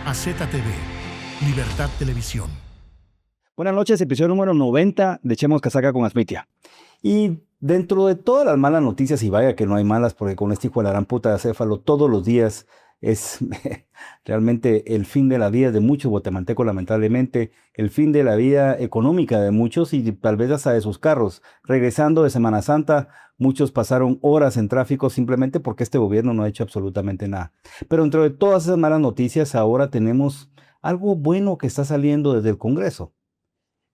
AZTV, Libertad Televisión. Buenas noches, episodio número 90 de Echemos Casaca con Asmitia. Y dentro de todas las malas noticias, y vaya que no hay malas, porque con este hijo de la gran puta de acéfalo todos los días es realmente el fin de la vida de muchos guatemaltecos, lamentablemente, el fin de la vida económica de muchos y tal vez hasta de sus carros. Regresando de Semana Santa, muchos pasaron horas en tráfico simplemente porque este gobierno no ha hecho absolutamente nada. Pero dentro de todas esas malas noticias, ahora tenemos algo bueno que está saliendo desde el Congreso.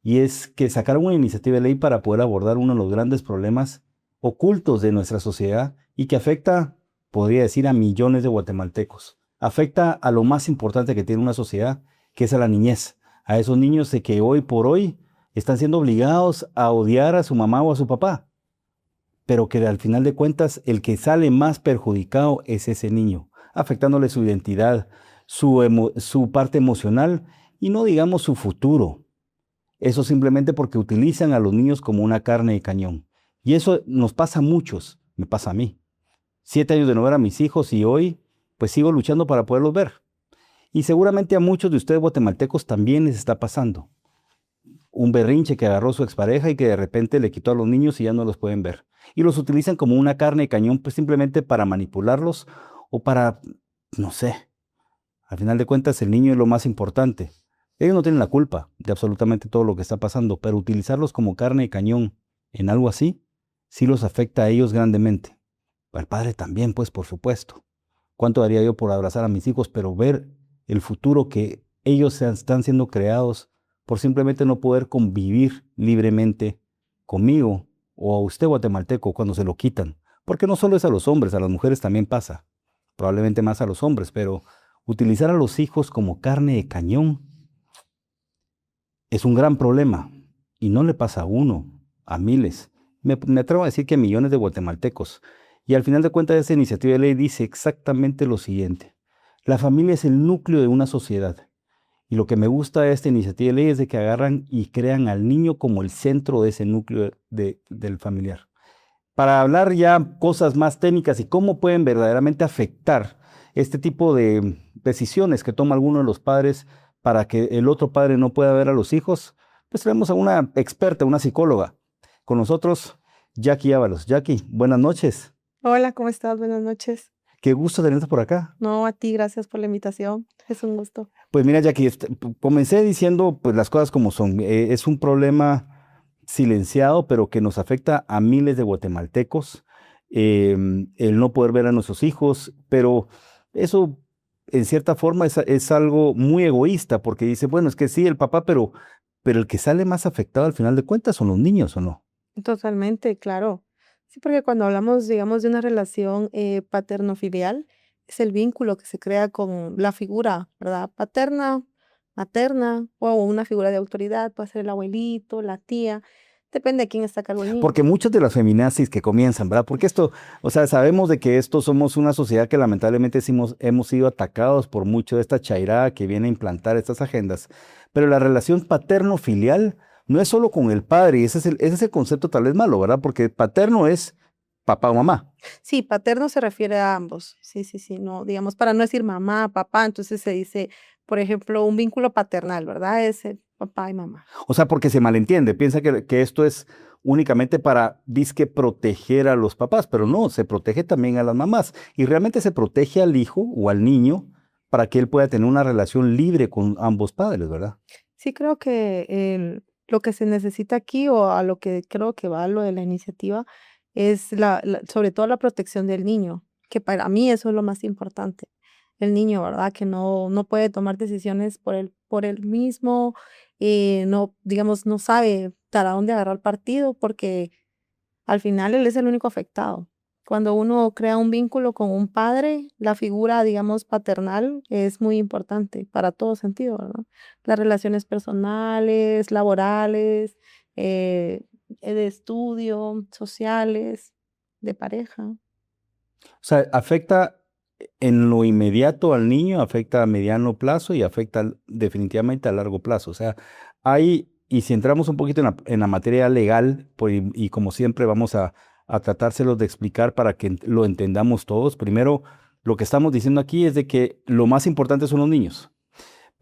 Y es que sacaron una iniciativa de ley para poder abordar uno de los grandes problemas ocultos de nuestra sociedad y que afecta, podría decir, a millones de guatemaltecos. Afecta a lo más importante que tiene una sociedad, que es a la niñez, a esos niños de que hoy por hoy están siendo obligados a odiar a su mamá o a su papá, pero que al final de cuentas el que sale más perjudicado es ese niño, afectándole su identidad, su parte emocional y no digamos su futuro. Eso simplemente porque utilizan a los niños como una carne de cañón. Y eso nos pasa a muchos, me pasa a mí. 7 años de no ver a mis hijos y hoy pues sigo luchando para poderlos ver. Y seguramente a muchos de ustedes guatemaltecos también les está pasando. Un berrinche que agarró su expareja y que de repente le quitó a los niños y ya no los pueden ver. Y los utilizan como una carne de cañón pues simplemente para manipularlos o para, no sé. Al final de cuentas el niño es lo más importante. Ellos no tienen la culpa de absolutamente todo lo que está pasando, pero utilizarlos como carne de cañón en algo así, sí los afecta a ellos grandemente. Al padre también, pues, por supuesto. ¿Cuánto daría yo por abrazar a mis hijos, pero ver el futuro que ellos están siendo creados por simplemente no poder convivir libremente conmigo o a usted guatemalteco cuando se lo quitan? Porque no solo es a los hombres, a las mujeres también pasa. Probablemente más a los hombres, pero utilizar a los hijos como carne de cañón es un gran problema y no le pasa a uno, a miles. Me atrevo a decir que a millones de guatemaltecos. Y al final de cuentas esa iniciativa de ley dice exactamente lo siguiente. La familia es el núcleo de una sociedad. Y lo que me gusta de esta iniciativa de ley es de que agarran y crean al niño como el centro de ese núcleo del familiar. Para hablar ya cosas más técnicas y cómo pueden verdaderamente afectar este tipo de decisiones que toma alguno de los padres para que el otro padre no pueda ver a los hijos, pues traemos a una experta, una psicóloga. Con nosotros, Jackie Ábalos. Jackie, buenas noches. Hola, ¿cómo estás? Buenas noches. Qué gusto tenerte por acá. No, a ti, gracias por la invitación. Es un gusto. Pues mira, Jackie, comencé diciendo pues, las cosas como son. Es un problema silenciado, pero que nos afecta a miles de guatemaltecos. El no poder ver a nuestros hijos, pero eso en cierta forma es algo muy egoísta, porque dice, bueno, es que sí, el papá, pero el que sale más afectado al final de cuentas son los niños, ¿o no? Totalmente, claro. Sí, porque cuando hablamos, digamos, de una relación paterno-filial, es el vínculo que se crea con la figura, ¿verdad? Paterna, materna, o una figura de autoridad, puede ser el abuelito, la tía, depende de quién está a cargo del niño. Porque muchas de las feminazis que comienzan, ¿verdad? Porque esto, o sea, sabemos de que esto somos una sociedad que lamentablemente hemos sido atacados por mucho de esta chairada que viene a implantar estas agendas, pero la relación paterno-filial no es solo con el padre, y ese es el concepto tal vez malo, ¿verdad? Porque paterno es papá o mamá. Sí, paterno se refiere a ambos. Sí, sí, sí, no, digamos, para no decir mamá, papá, entonces se dice, por ejemplo, un vínculo paternal, ¿verdad? Es el papá y mamá. O sea, porque se malentiende, piensa que esto es únicamente para, disque, proteger a los papás, pero no, se protege también a las mamás y realmente se protege al hijo o al niño para que él pueda tener una relación libre con ambos padres, ¿verdad? Sí, creo que lo que se necesita aquí o a lo que creo que va lo de la iniciativa es sobre todo la protección del niño, que para mí eso es lo más importante. El niño, ¿verdad? Que no puede tomar decisiones por él mismo, no, digamos, no sabe para dónde agarrar partido porque al final él es el único afectado. Cuando uno crea un vínculo con un padre, la figura, digamos, paternal es muy importante para todo sentido, ¿verdad? Las relaciones personales, laborales, de estudio, sociales, de pareja. O sea, afecta en lo inmediato al niño, afecta a mediano plazo y afecta definitivamente a largo plazo. O sea, y si entramos un poquito en la materia legal, pues, y como siempre vamos a tratárselos de explicar para que lo entendamos todos. Primero, lo que estamos diciendo aquí es de que lo más importante son los niños.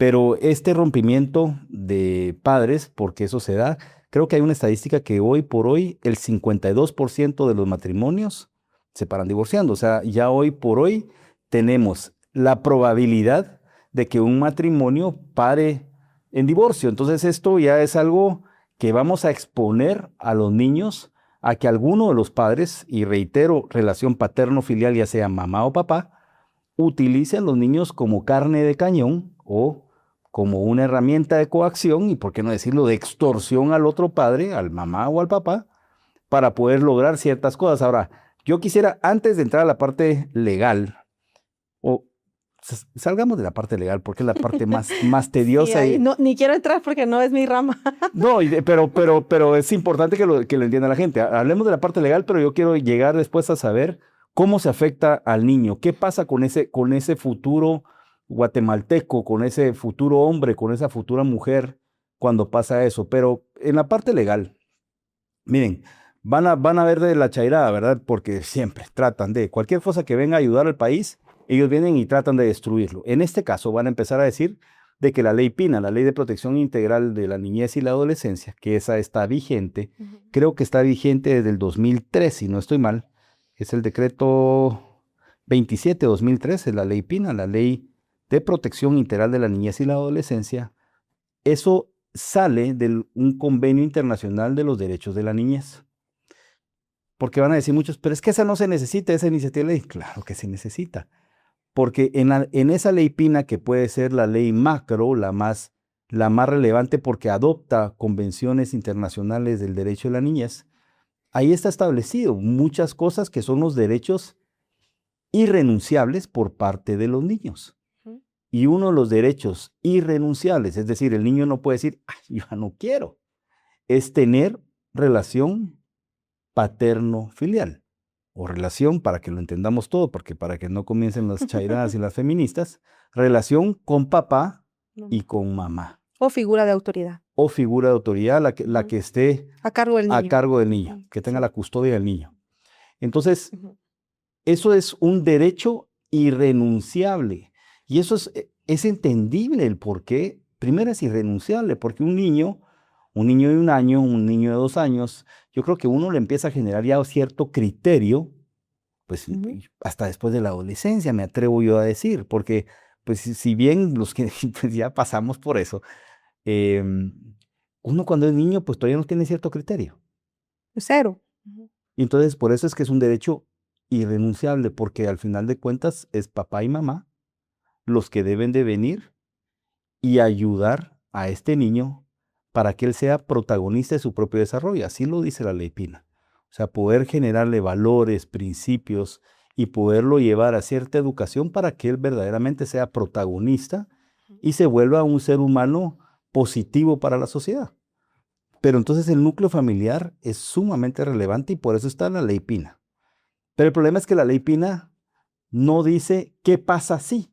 Pero este rompimiento de padres, porque eso se da, creo que hay una estadística que hoy por hoy el 52% de los matrimonios se paran divorciando. O sea, ya hoy por hoy tenemos la probabilidad de que un matrimonio pare en divorcio. Entonces esto ya es algo que vamos a exponer a los niños a que alguno de los padres, y reitero, relación paterno-filial, ya sea mamá o papá, utilice a los niños como carne de cañón o como una herramienta de coacción y, por qué no decirlo, de extorsión al otro padre, al mamá o al papá, para poder lograr ciertas cosas. Ahora, yo quisiera, antes de entrar a la parte legal, o salgamos de la parte legal, porque es la parte más Sí, tediosa. ahí no, ni quiero entrar porque no es mi rama. No, pero es importante que lo entienda la gente. Hablemos de la parte legal, pero yo quiero llegar después a saber cómo se afecta al niño, qué pasa con ese futuro guatemalteco, con ese futuro hombre, con esa futura mujer cuando pasa eso. Pero en la parte legal, miren, van a ver de la chairada, ¿verdad? Porque siempre tratan de cualquier cosa que venga a ayudar al país, ellos vienen y tratan de destruirlo. En este caso van a empezar a decir de que la ley PINA, la Ley de Protección Integral de la Niñez y la Adolescencia, que esa está vigente, creo que está vigente desde el 2003, si no estoy mal, es el decreto 27/2013, la ley PINA, la Ley de Protección Integral de la Niñez y la Adolescencia. Eso sale de un convenio internacional de los derechos de la niñez. Porque van a decir muchos, pero es que esa no se necesita, esa iniciativa de ley. Claro que se necesita. Porque en esa ley PINA, que puede ser la ley macro, la más relevante porque adopta convenciones internacionales del derecho de la niñez, ahí está establecido muchas cosas que son los derechos irrenunciables por parte de los niños. Y uno de los derechos irrenunciables, es decir, el niño no puede decir, "Ay, yo ya no quiero", es tener relación paterno-filial. O relación, para que lo entendamos todo, porque para que no comiencen las chairadas y las feministas, relación con papá y con mamá. O figura de autoridad. O figura de autoridad, la que esté A cargo del a niño. cargo del niño, que tenga la custodia del niño. Entonces, eso es un derecho irrenunciable. Y eso es entendible el por qué. Primero es irrenunciable, porque un niño de 1 año, un niño de 2 años, yo creo que uno le empieza a generar ya cierto criterio, pues hasta después de la adolescencia, me atrevo yo a decir, porque pues si bien los que pues, ya pasamos por eso, uno cuando es niño pues todavía no tiene cierto criterio. Cero. Y entonces por eso es que es un derecho irrenunciable, porque al final de cuentas es papá y mamá los que deben de venir y ayudar a este niño para que él sea protagonista de su propio desarrollo. Así lo dice la ley PINA. O sea, poder generarle valores, principios y poderlo llevar a cierta educación para que él verdaderamente sea protagonista y se vuelva un ser humano positivo para la sociedad. Pero entonces el núcleo familiar es sumamente relevante y por eso está la ley PINA. Pero el problema es que la ley PINA no dice qué pasa si.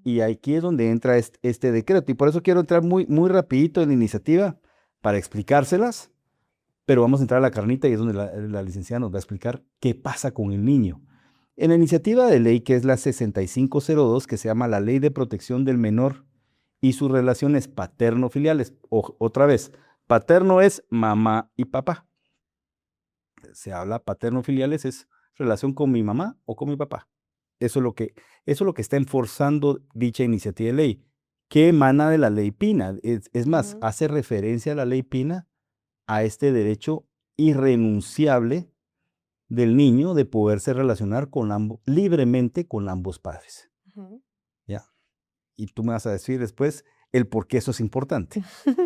Y aquí es donde entra este decreto. Y por eso quiero entrar muy, muy rapidito en la iniciativa para explicárselas. Pero vamos a entrar a la carnita y es donde la licenciada nos va a explicar qué pasa con el niño. En la iniciativa de ley, que es la 6502, que se llama la Ley de Protección del Menor y sus relaciones paterno-filiales. Otra vez, paterno es mamá y papá. Se habla paterno-filiales, es relación con mi mamá o con mi papá. Eso es lo que está enforzando dicha iniciativa de ley, que emana de la ley PINA. Es más, hace referencia a la ley PINA a este derecho irrenunciable del niño de poderse relacionar libremente con ambos padres. ¿Ya? Y tú me vas a decir después el por qué eso es importante.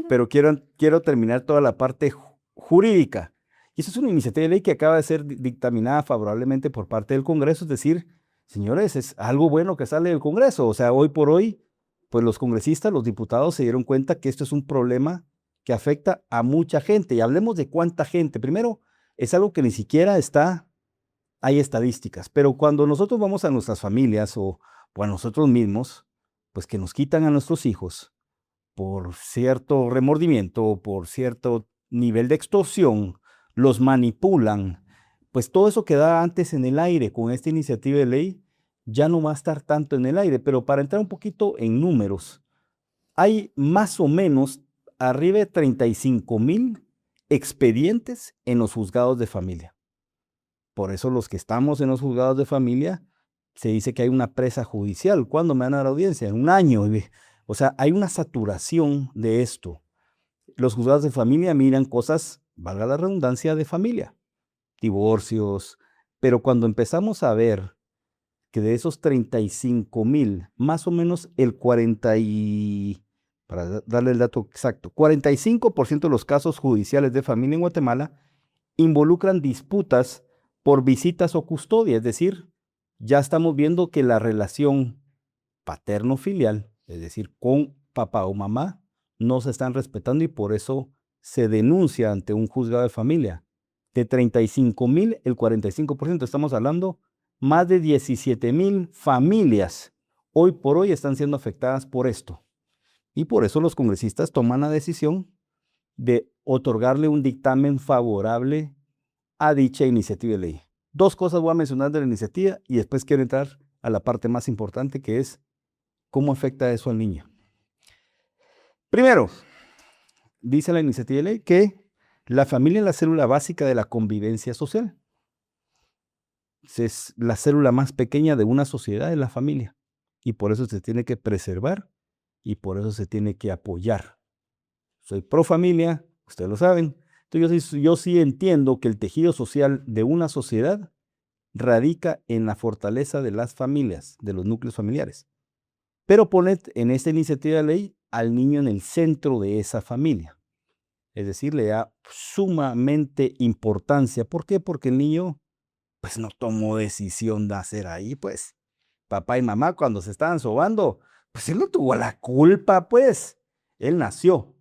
Pero quiero terminar toda la parte jurídica. Y eso es una iniciativa de ley que acaba de ser dictaminada favorablemente por parte del Congreso, es decir, señores, es algo bueno que sale del Congreso. O sea, hoy por hoy, pues los congresistas, los diputados se dieron cuenta que esto es un problema que afecta a mucha gente. Y hablemos de cuánta gente. Primero, es algo que ni siquiera hay estadísticas, pero cuando nosotros vamos a nuestras familias o a nosotros mismos, pues que nos quitan a nuestros hijos por cierto remordimiento o por cierto nivel de extorsión, los manipulan, pues todo eso queda antes en el aire. Con esta iniciativa de ley ya no va a estar tanto en el aire, pero para entrar un poquito en números, hay más o menos arriba de 35,000 expedientes en los juzgados de familia. Por eso los que estamos en los juzgados de familia, se dice que hay una presa judicial. ¿Cuándo me van a dar audiencia? En un año. O sea, hay una saturación de esto. Los juzgados de familia miran cosas, valga la redundancia, de familia, divorcios, pero cuando empezamos a ver que de esos 35,000, más o menos el 40 y, para darle el dato exacto, 45% de los casos judiciales de familia en Guatemala involucran disputas por visitas o custodia, es decir, ya estamos viendo que la relación paterno-filial, es decir, con papá o mamá, no se están respetando y por eso se denuncia ante un juzgado de familia. De 35,000, el 45%, estamos hablando, más de 17,000 familias hoy por hoy están siendo afectadas por esto. Y por eso los congresistas toman la decisión de otorgarle un dictamen favorable a dicha iniciativa de ley. Dos cosas voy a mencionar de la iniciativa y después quiero entrar a la parte más importante, que es cómo afecta eso al niño. Primero, dice la iniciativa de ley que la familia es la célula básica de la convivencia social. Es la célula más pequeña de una sociedad, es la familia. Y por eso se tiene que preservar y por eso se tiene que apoyar. Soy pro familia, ustedes lo saben. Entonces yo sí entiendo que el tejido social de una sociedad radica en la fortaleza de las familias, de los núcleos familiares. Pero pone en esta iniciativa de ley al niño en el centro de esa familia. Es decir, le da sumamente importancia. ¿Por qué? Porque el niño pues no tomó decisión de hacer ahí, pues. Papá y mamá cuando se estaban sobando, pues él no tuvo la culpa, pues. Él nació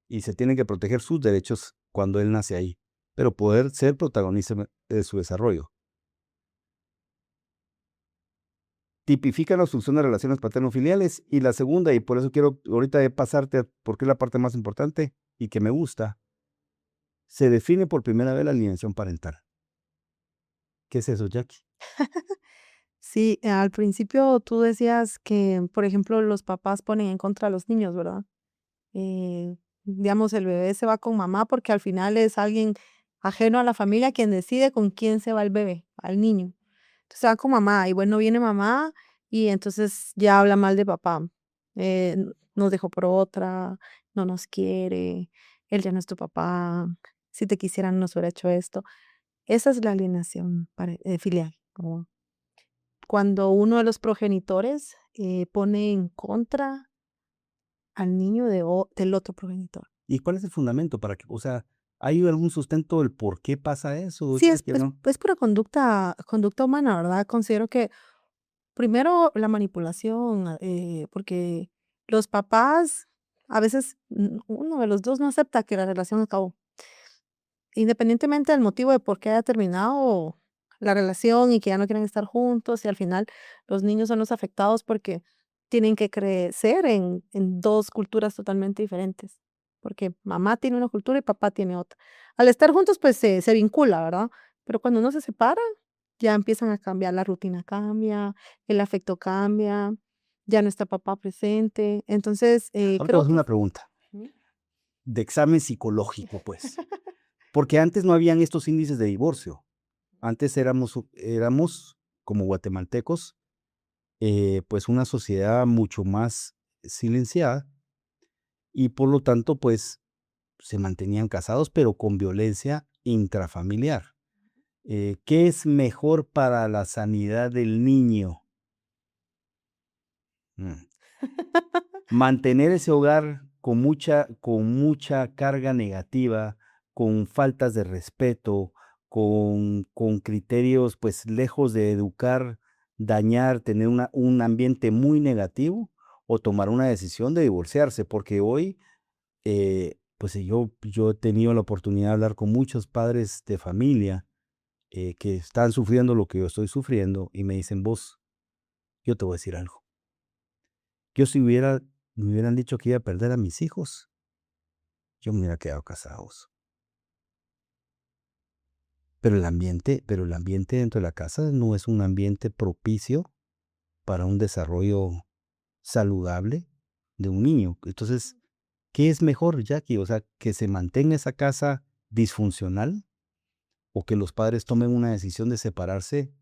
y se tienen que proteger sus derechos cuando él nace ahí, pero poder ser protagonista de su desarrollo. Tipifica la obstrucción de relaciones paterno-filiales y la segunda, y por eso quiero ahorita pasarte porque es la parte más importante y que me gusta, se define por primera vez la alienación parental. ¿Qué es eso, Jackie? Sí, al principio tú decías que, por ejemplo, los papás ponen en contra a los niños, ¿verdad? Digamos, el bebé se va con mamá porque al final es alguien ajeno a la familia quien decide con quién se va el bebé, al niño. Entonces se va con mamá y bueno, viene mamá y entonces ya habla mal de papá. Nos dejó por otra, no nos quiere, él ya no es tu papá, si te quisieran no nos hubiera hecho esto. Esa es la alienación filial, como cuando uno de los progenitores pone en contra al niño del otro progenitor. ¿Y cuál es el fundamento para que, o sea, hay algún sustento del por qué pasa eso, Sí, Jackie, o no? es pura conducta humana, ¿verdad? Considero que primero la manipulación, porque los papás, a veces uno de los dos no acepta que la relación acabó. Independientemente del motivo de por qué haya terminado la relación y que ya no quieren estar juntos, y al final los niños son los afectados porque tienen que crecer en dos culturas totalmente diferentes, porque mamá tiene una cultura y papá tiene otra. Al estar juntos, pues se vincula, ¿verdad? Pero cuando uno se separa, ya empiezan a cambiar, la rutina cambia, el afecto cambia, ya no está papá presente. Entonces, Ahora te voy a creo hacer que una pregunta Ujú. de examen psicológico, pues. Porque antes no habían estos índices de divorcio. Antes éramos como guatemaltecos, pues una sociedad mucho más silenciada y por lo tanto, pues se mantenían casados, pero con violencia intrafamiliar. ¿Qué es mejor para la sanidad del niño? Mm. Mantener ese hogar con mucha carga negativa, con faltas de respeto, con criterios, pues, lejos de educar, dañar, tener un ambiente muy negativo, o tomar una decisión de divorciarse, porque hoy, pues, yo he tenido la oportunidad de hablar con muchos padres de familia, que están sufriendo lo que yo estoy sufriendo, y me dicen: "Vos, yo te voy a decir algo". Yo si me hubieran dicho que iba a perder a mis hijos, yo me hubiera quedado casados. Pero el ambiente dentro de la casa no es un ambiente propicio para un desarrollo saludable de un niño. Entonces, ¿qué es mejor, Jackie? O sea, que se mantenga esa casa disfuncional o que los padres tomen una decisión de separarse,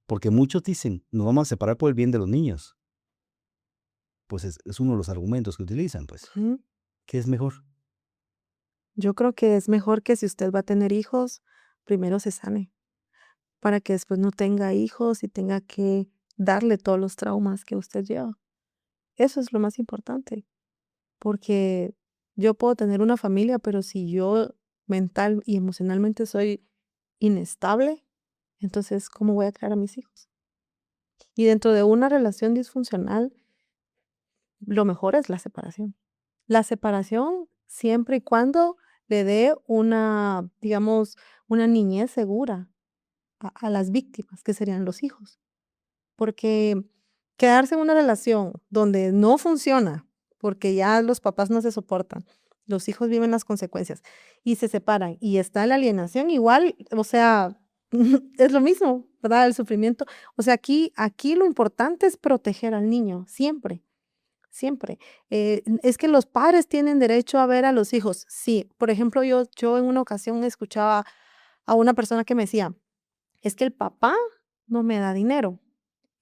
porque muchos dicen, nos vamos a separar por el bien de los niños. Pues es uno de los argumentos que utilizan, pues. Ujú. ¿Qué es mejor? Yo creo que es mejor que si usted va a tener hijos, primero se sane, para que después no tenga hijos y tenga que darle todos los traumas que usted lleva. Eso es lo más importante, porque yo puedo tener una familia, pero si yo mental y emocionalmente soy inestable, entonces, ¿cómo voy a criar a mis hijos? Y dentro de una relación disfuncional, lo mejor es la separación. La separación siempre y cuando le dé una, digamos, una niñez segura a las víctimas, que serían los hijos. Porque quedarse en una relación donde no funciona, porque ya los papás no se soportan, los hijos viven las consecuencias y se separan y está la alienación igual, o sea, es lo mismo, ¿verdad? El sufrimiento. O sea, aquí lo importante es proteger al niño, siempre, siempre. Es que los padres tienen derecho a ver a los hijos. Sí, por ejemplo, yo en una ocasión escuchaba a una persona que me decía, es que el papá no me da dinero.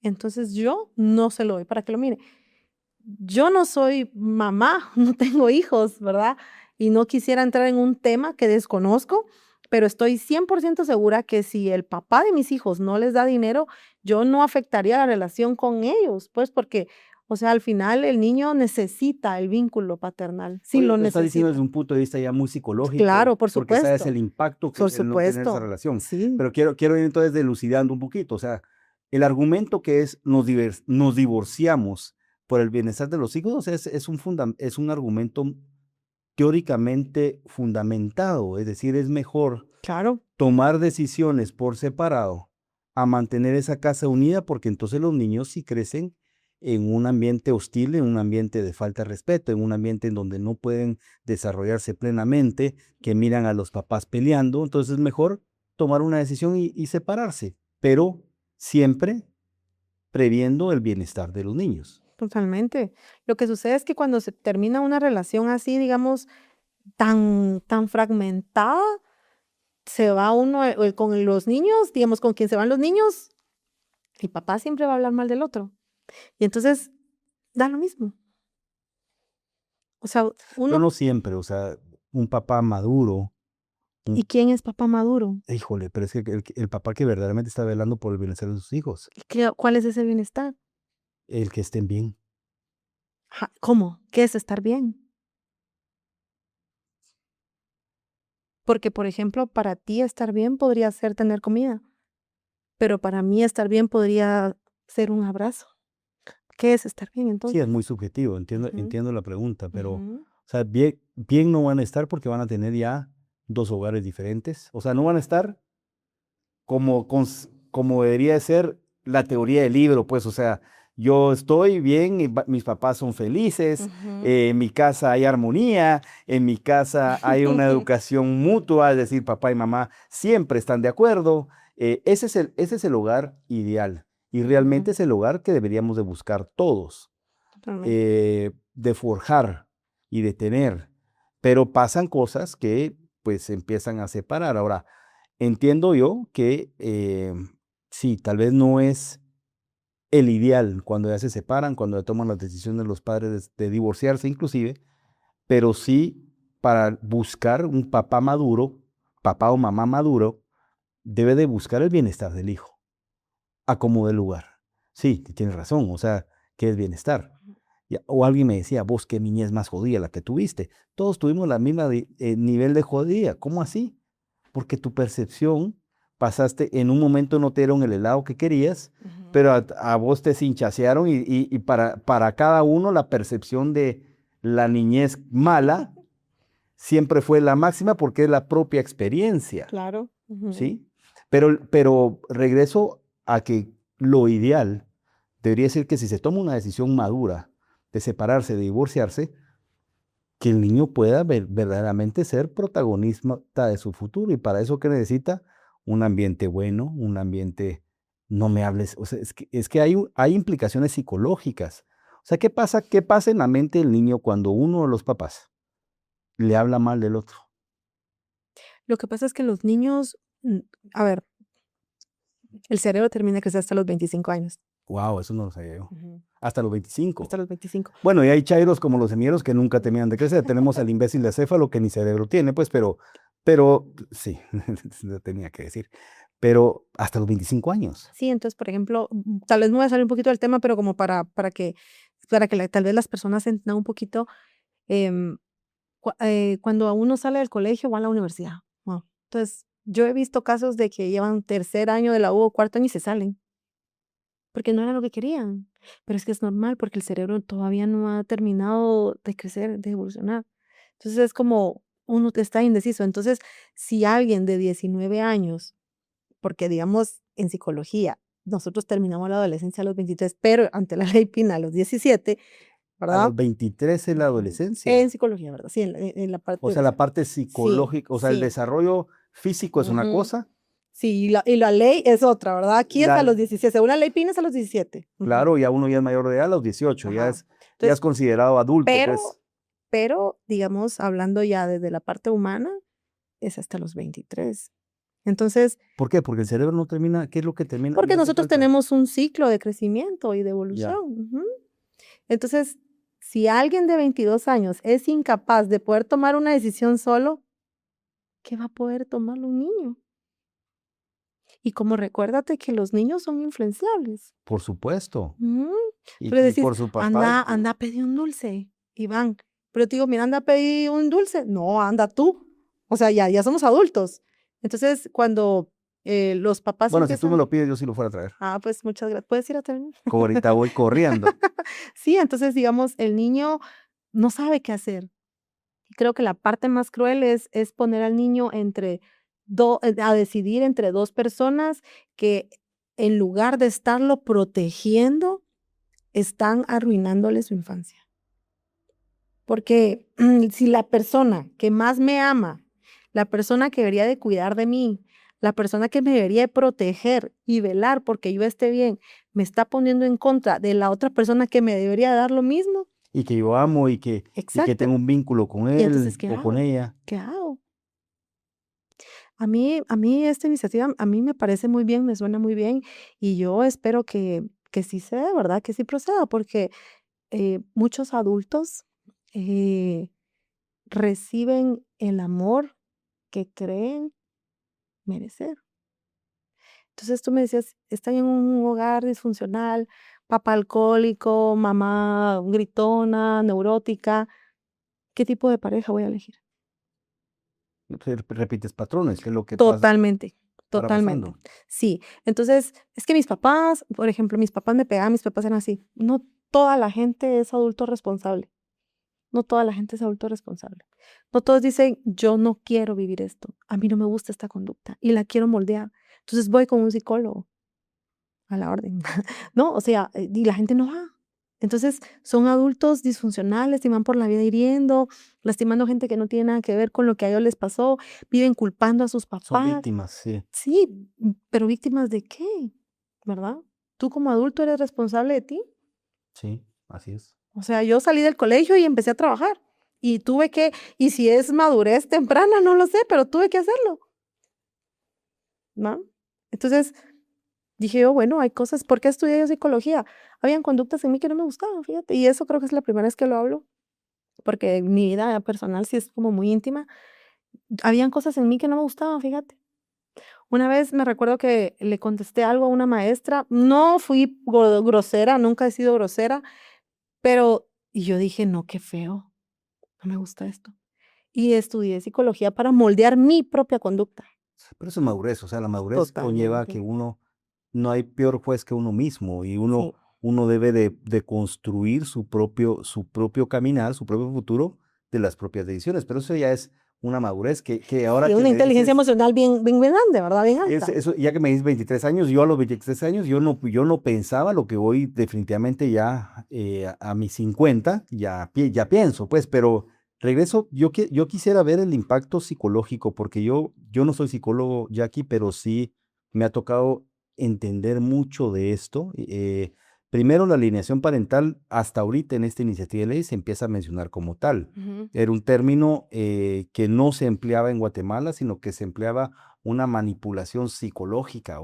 Entonces yo no se lo doy para que lo mire. Yo no soy mamá, no tengo hijos, ¿verdad? Y no quisiera entrar en un tema que desconozco, pero estoy 100% segura que si el papá de mis hijos no les da dinero, yo no afectaría la relación con ellos, pues porque, o sea, al final el niño necesita el vínculo paternal, sí Oye, lo lo estás diciendo desde necesita. un punto de vista ya muy psicológico, Claro, por porque sabes el supuesto, impacto que por el no tener esa supuesto, relación. sí, Pero quiero ir entonces delucidando un poquito. O sea, el argumento que es nos divorciamos por el bienestar de los hijos, o sea, es un argumento teóricamente fundamentado. Es decir, es mejor claro, tomar decisiones por separado a mantener esa casa unida, porque entonces los niños sí crecen en un ambiente hostil, en un ambiente de falta de respeto, en un ambiente en donde no pueden desarrollarse plenamente, que miran a los papás peleando. Entonces es mejor tomar una decisión y separarse, pero siempre previendo el bienestar de los niños. totalmente. Lo que sucede es que cuando se termina una relación así, digamos, tan fragmentada, se va uno, con los niños, digamos, con quien se van los niños, el papá siempre va a hablar mal del otro. Y entonces da lo mismo. O sea, Pero uno, no siempre, o sea, un papá maduro, ¿y quién es papá maduro? híjole, pero es que el papá que verdaderamente está velando por el bienestar de sus hijos, ¿Cuál es ese bienestar? el que estén bien. Ajá, ¿cómo? ¿Qué es estar bien? Porque, por ejemplo, para ti estar bien podría ser tener comida, pero para mí estar bien podría ser un abrazo. ¿Qué es estar bien Sí, es entonces? muy subjetivo, Ujú, entiendo la pregunta, pero, o ujú, sea, bien no van a estar porque van a tener ya dos hogares diferentes. O sea, no van a estar como debería de ser la teoría del libro, pues, o sea, yo estoy bien, mis papás son felices, ujú. en mi casa hay armonía, en mi casa hay una educación mutua, es decir, papá y mamá siempre están de acuerdo. Ese es el hogar ideal y Ujú, realmente es el hogar que deberíamos de buscar todos, totalmente. de forjar y de tener, pero pasan cosas que pues se empiezan a separar. Ahora, entiendo yo que sí, tal vez no es el ideal cuando ya se separan, cuando ya toman las decisiones los padres de divorciarse inclusive, pero sí para buscar un papá maduro, papá o mamá maduro, debe de buscar el bienestar del hijo, a como del lugar. Sí, tienes razón, o sea, ¿qué es bienestar? O alguien me decía, vos qué niñez más jodida la que tuviste. Todos tuvimos la misma nivel de jodida. ¿Cómo así? Porque tu percepción pasaste en un momento no te dieron el helado que querías, Ujú. pero a vos te cinchasearon y para cada uno la percepción de la niñez mala siempre fue la máxima porque es la propia experiencia, Claro. Ujú. ¿sí? Pero regreso a que lo ideal debería ser que si se toma una decisión madura de separarse, de divorciarse, que el niño pueda verdaderamente ser protagonista de su futuro. Y para eso que necesita un ambiente bueno, un ambiente, no me hables, o sea, es que hay implicaciones psicológicas. O sea, ¿qué pasa en la mente del niño cuando uno de los papás le habla mal del otro? Lo que pasa es que los niños, a ver, el cerebro termina de crecer hasta los 25 años. Wow, eso no lo sabía yo. Ujú. Hasta los 25. Hasta los 25. Bueno, y hay chairos como los semilleros que nunca terminan de crecer. Tenemos al imbécil de acéfalo que ni cerebro tiene, pues, pero sí, lo tenía que decir. Pero hasta los 25 años. Sí, entonces, por ejemplo, tal vez me voy a salir un poquito del tema, pero como para que tal vez las personas entiendan un poquito, em, cuando uno sale del colegio va a la universidad, ¿no? Entonces, yo he visto casos de que llevan tercer año de la U o cuarto año y se salen, porque no era lo que querían. Pero es que es normal porque el cerebro todavía no ha terminado de crecer, de evolucionar. Entonces, es como uno está indeciso. Entonces, si alguien de 19 años, porque digamos en psicología, nosotros terminamos la adolescencia a los 23, pero ante la ley Pina a los 17, A ¿verdad? los 23 es la Ujú. adolescencia. En psicología, ¿verdad? Sí, en la O parte, sea, la parte sí, psicológica, o sea, el sí. desarrollo físico es una Ujú. cosa, Sí, y la ley es otra, ¿verdad? Aquí es a la, los 17, según la ley Pina es a los 17. Ujú. claro, ya uno ya es mayor de edad a los 18, ya Ajá. es Entonces, considerado adulto, pero, pues. pero, digamos, hablando ya desde la parte humana, es hasta los 23. Entonces, ¿Por qué? Porque el cerebro no termina, ¿qué es lo que termina? porque Le hace nosotros falta. tenemos un ciclo de crecimiento y de Ya. evolución. Ujú. Entonces, si alguien de 22 años es incapaz de poder tomar una decisión solo, ¿qué va a poder tomarlo un niño? Y como recuérdate que los niños son influenciables. Por supuesto. Ujú. Tú le Y decís, por su papá. anda a pedir un dulce, Iván. Pero te digo, mira, anda a pedir un dulce. No, anda tú. O sea, ya somos adultos. Entonces, cuando los papás Bueno, si tú me empiezan, lo pides, yo sí lo fuera a traer. pues muchas gracias. ¿Puedes ir a terminar? Como ahorita voy corriendo. Sí, entonces, digamos, el niño no sabe qué hacer. Y creo que la parte más cruel es poner al niño a decidir entre dos personas que en lugar de estarlo protegiendo, están arruinándole su infancia. Porque si la persona que más me ama, la persona que debería de cuidar de mí, la persona que me debería de proteger y velar porque yo esté bien, me está poniendo en contra de la otra persona que me debería dar lo mismo. Y que yo amo y que tengo Exacto. un vínculo con Y entonces, él ¿qué o con hago? ella. ¿Qué hago? A mí esta iniciativa, a mí me parece muy bien, me suena muy bien y yo espero que sí se dé, ¿verdad? Que sí proceda, porque muchos adultos eh, reciben el amor que creen merecer. Entonces tú me decías, están en un hogar disfuncional, papá alcohólico, mamá gritona, neurótica, ¿qué tipo de pareja voy a elegir? Repites patrones, que es lo que Totalmente, estará totalmente. pasando. Sí, entonces, es que mis papás, por ejemplo, mis papás me pegaban, mis papás eran así. No toda la gente es adulto responsable. No toda la gente es adulto responsable. No todos dicen, yo no quiero vivir esto. A mí no me gusta esta conducta y la quiero moldear. Entonces voy con un psicólogo a la orden. ¿No? O sea, y la gente no va. Entonces, son adultos disfuncionales y van por la vida hiriendo, lastimando gente que no tiene nada que ver con lo que a ellos les pasó, viven culpando a sus Son papás. víctimas, sí. Sí, pero ¿víctimas de qué? ¿Verdad? ¿Tú como adulto eres responsable de ti? Sí, así es. O sea, yo salí del colegio y empecé a trabajar y y si es madurez temprana, no lo sé, pero tuve que hacerlo, ¿no? Entonces dije yo, bueno, hay cosas, ¿por qué estudié yo psicología? Habían conductas en mí que no me gustaban, fíjate, y eso creo que es la primera vez que lo hablo, porque mi vida personal sí es como muy íntima. Habían cosas en mí que no me gustaban, fíjate. Una vez me recuerdo que le contesté algo a una maestra, no fui grosera, nunca he sido grosera, pero y yo dije, no, qué feo, no me gusta esto. Y estudié psicología para moldear mi propia conducta. Pero eso es madurez, o sea, la madurez conlleva que Totalmente. uno, no hay peor juez que uno mismo y uno, Sí. uno debe de construir su propio caminar, su propio futuro de las propias decisiones. Pero eso ya es una madurez que ahora Sí, que una me inteligencia dices, emocional bien grande, ¿verdad? Bien alta. eso, ya que me dices 23 años, yo a los 23 años, yo no pensaba lo que hoy definitivamente ya a mis 50, ya pienso, pues, pero regreso, yo quisiera ver el impacto psicológico, porque yo no soy psicólogo, Jackie, pero sí me ha tocado entender mucho de esto, Primero, la alineación parental, hasta ahorita en esta iniciativa de ley, se empieza a mencionar como tal. Ujú. Era un término que no se empleaba en Guatemala, sino que se empleaba una manipulación psicológica,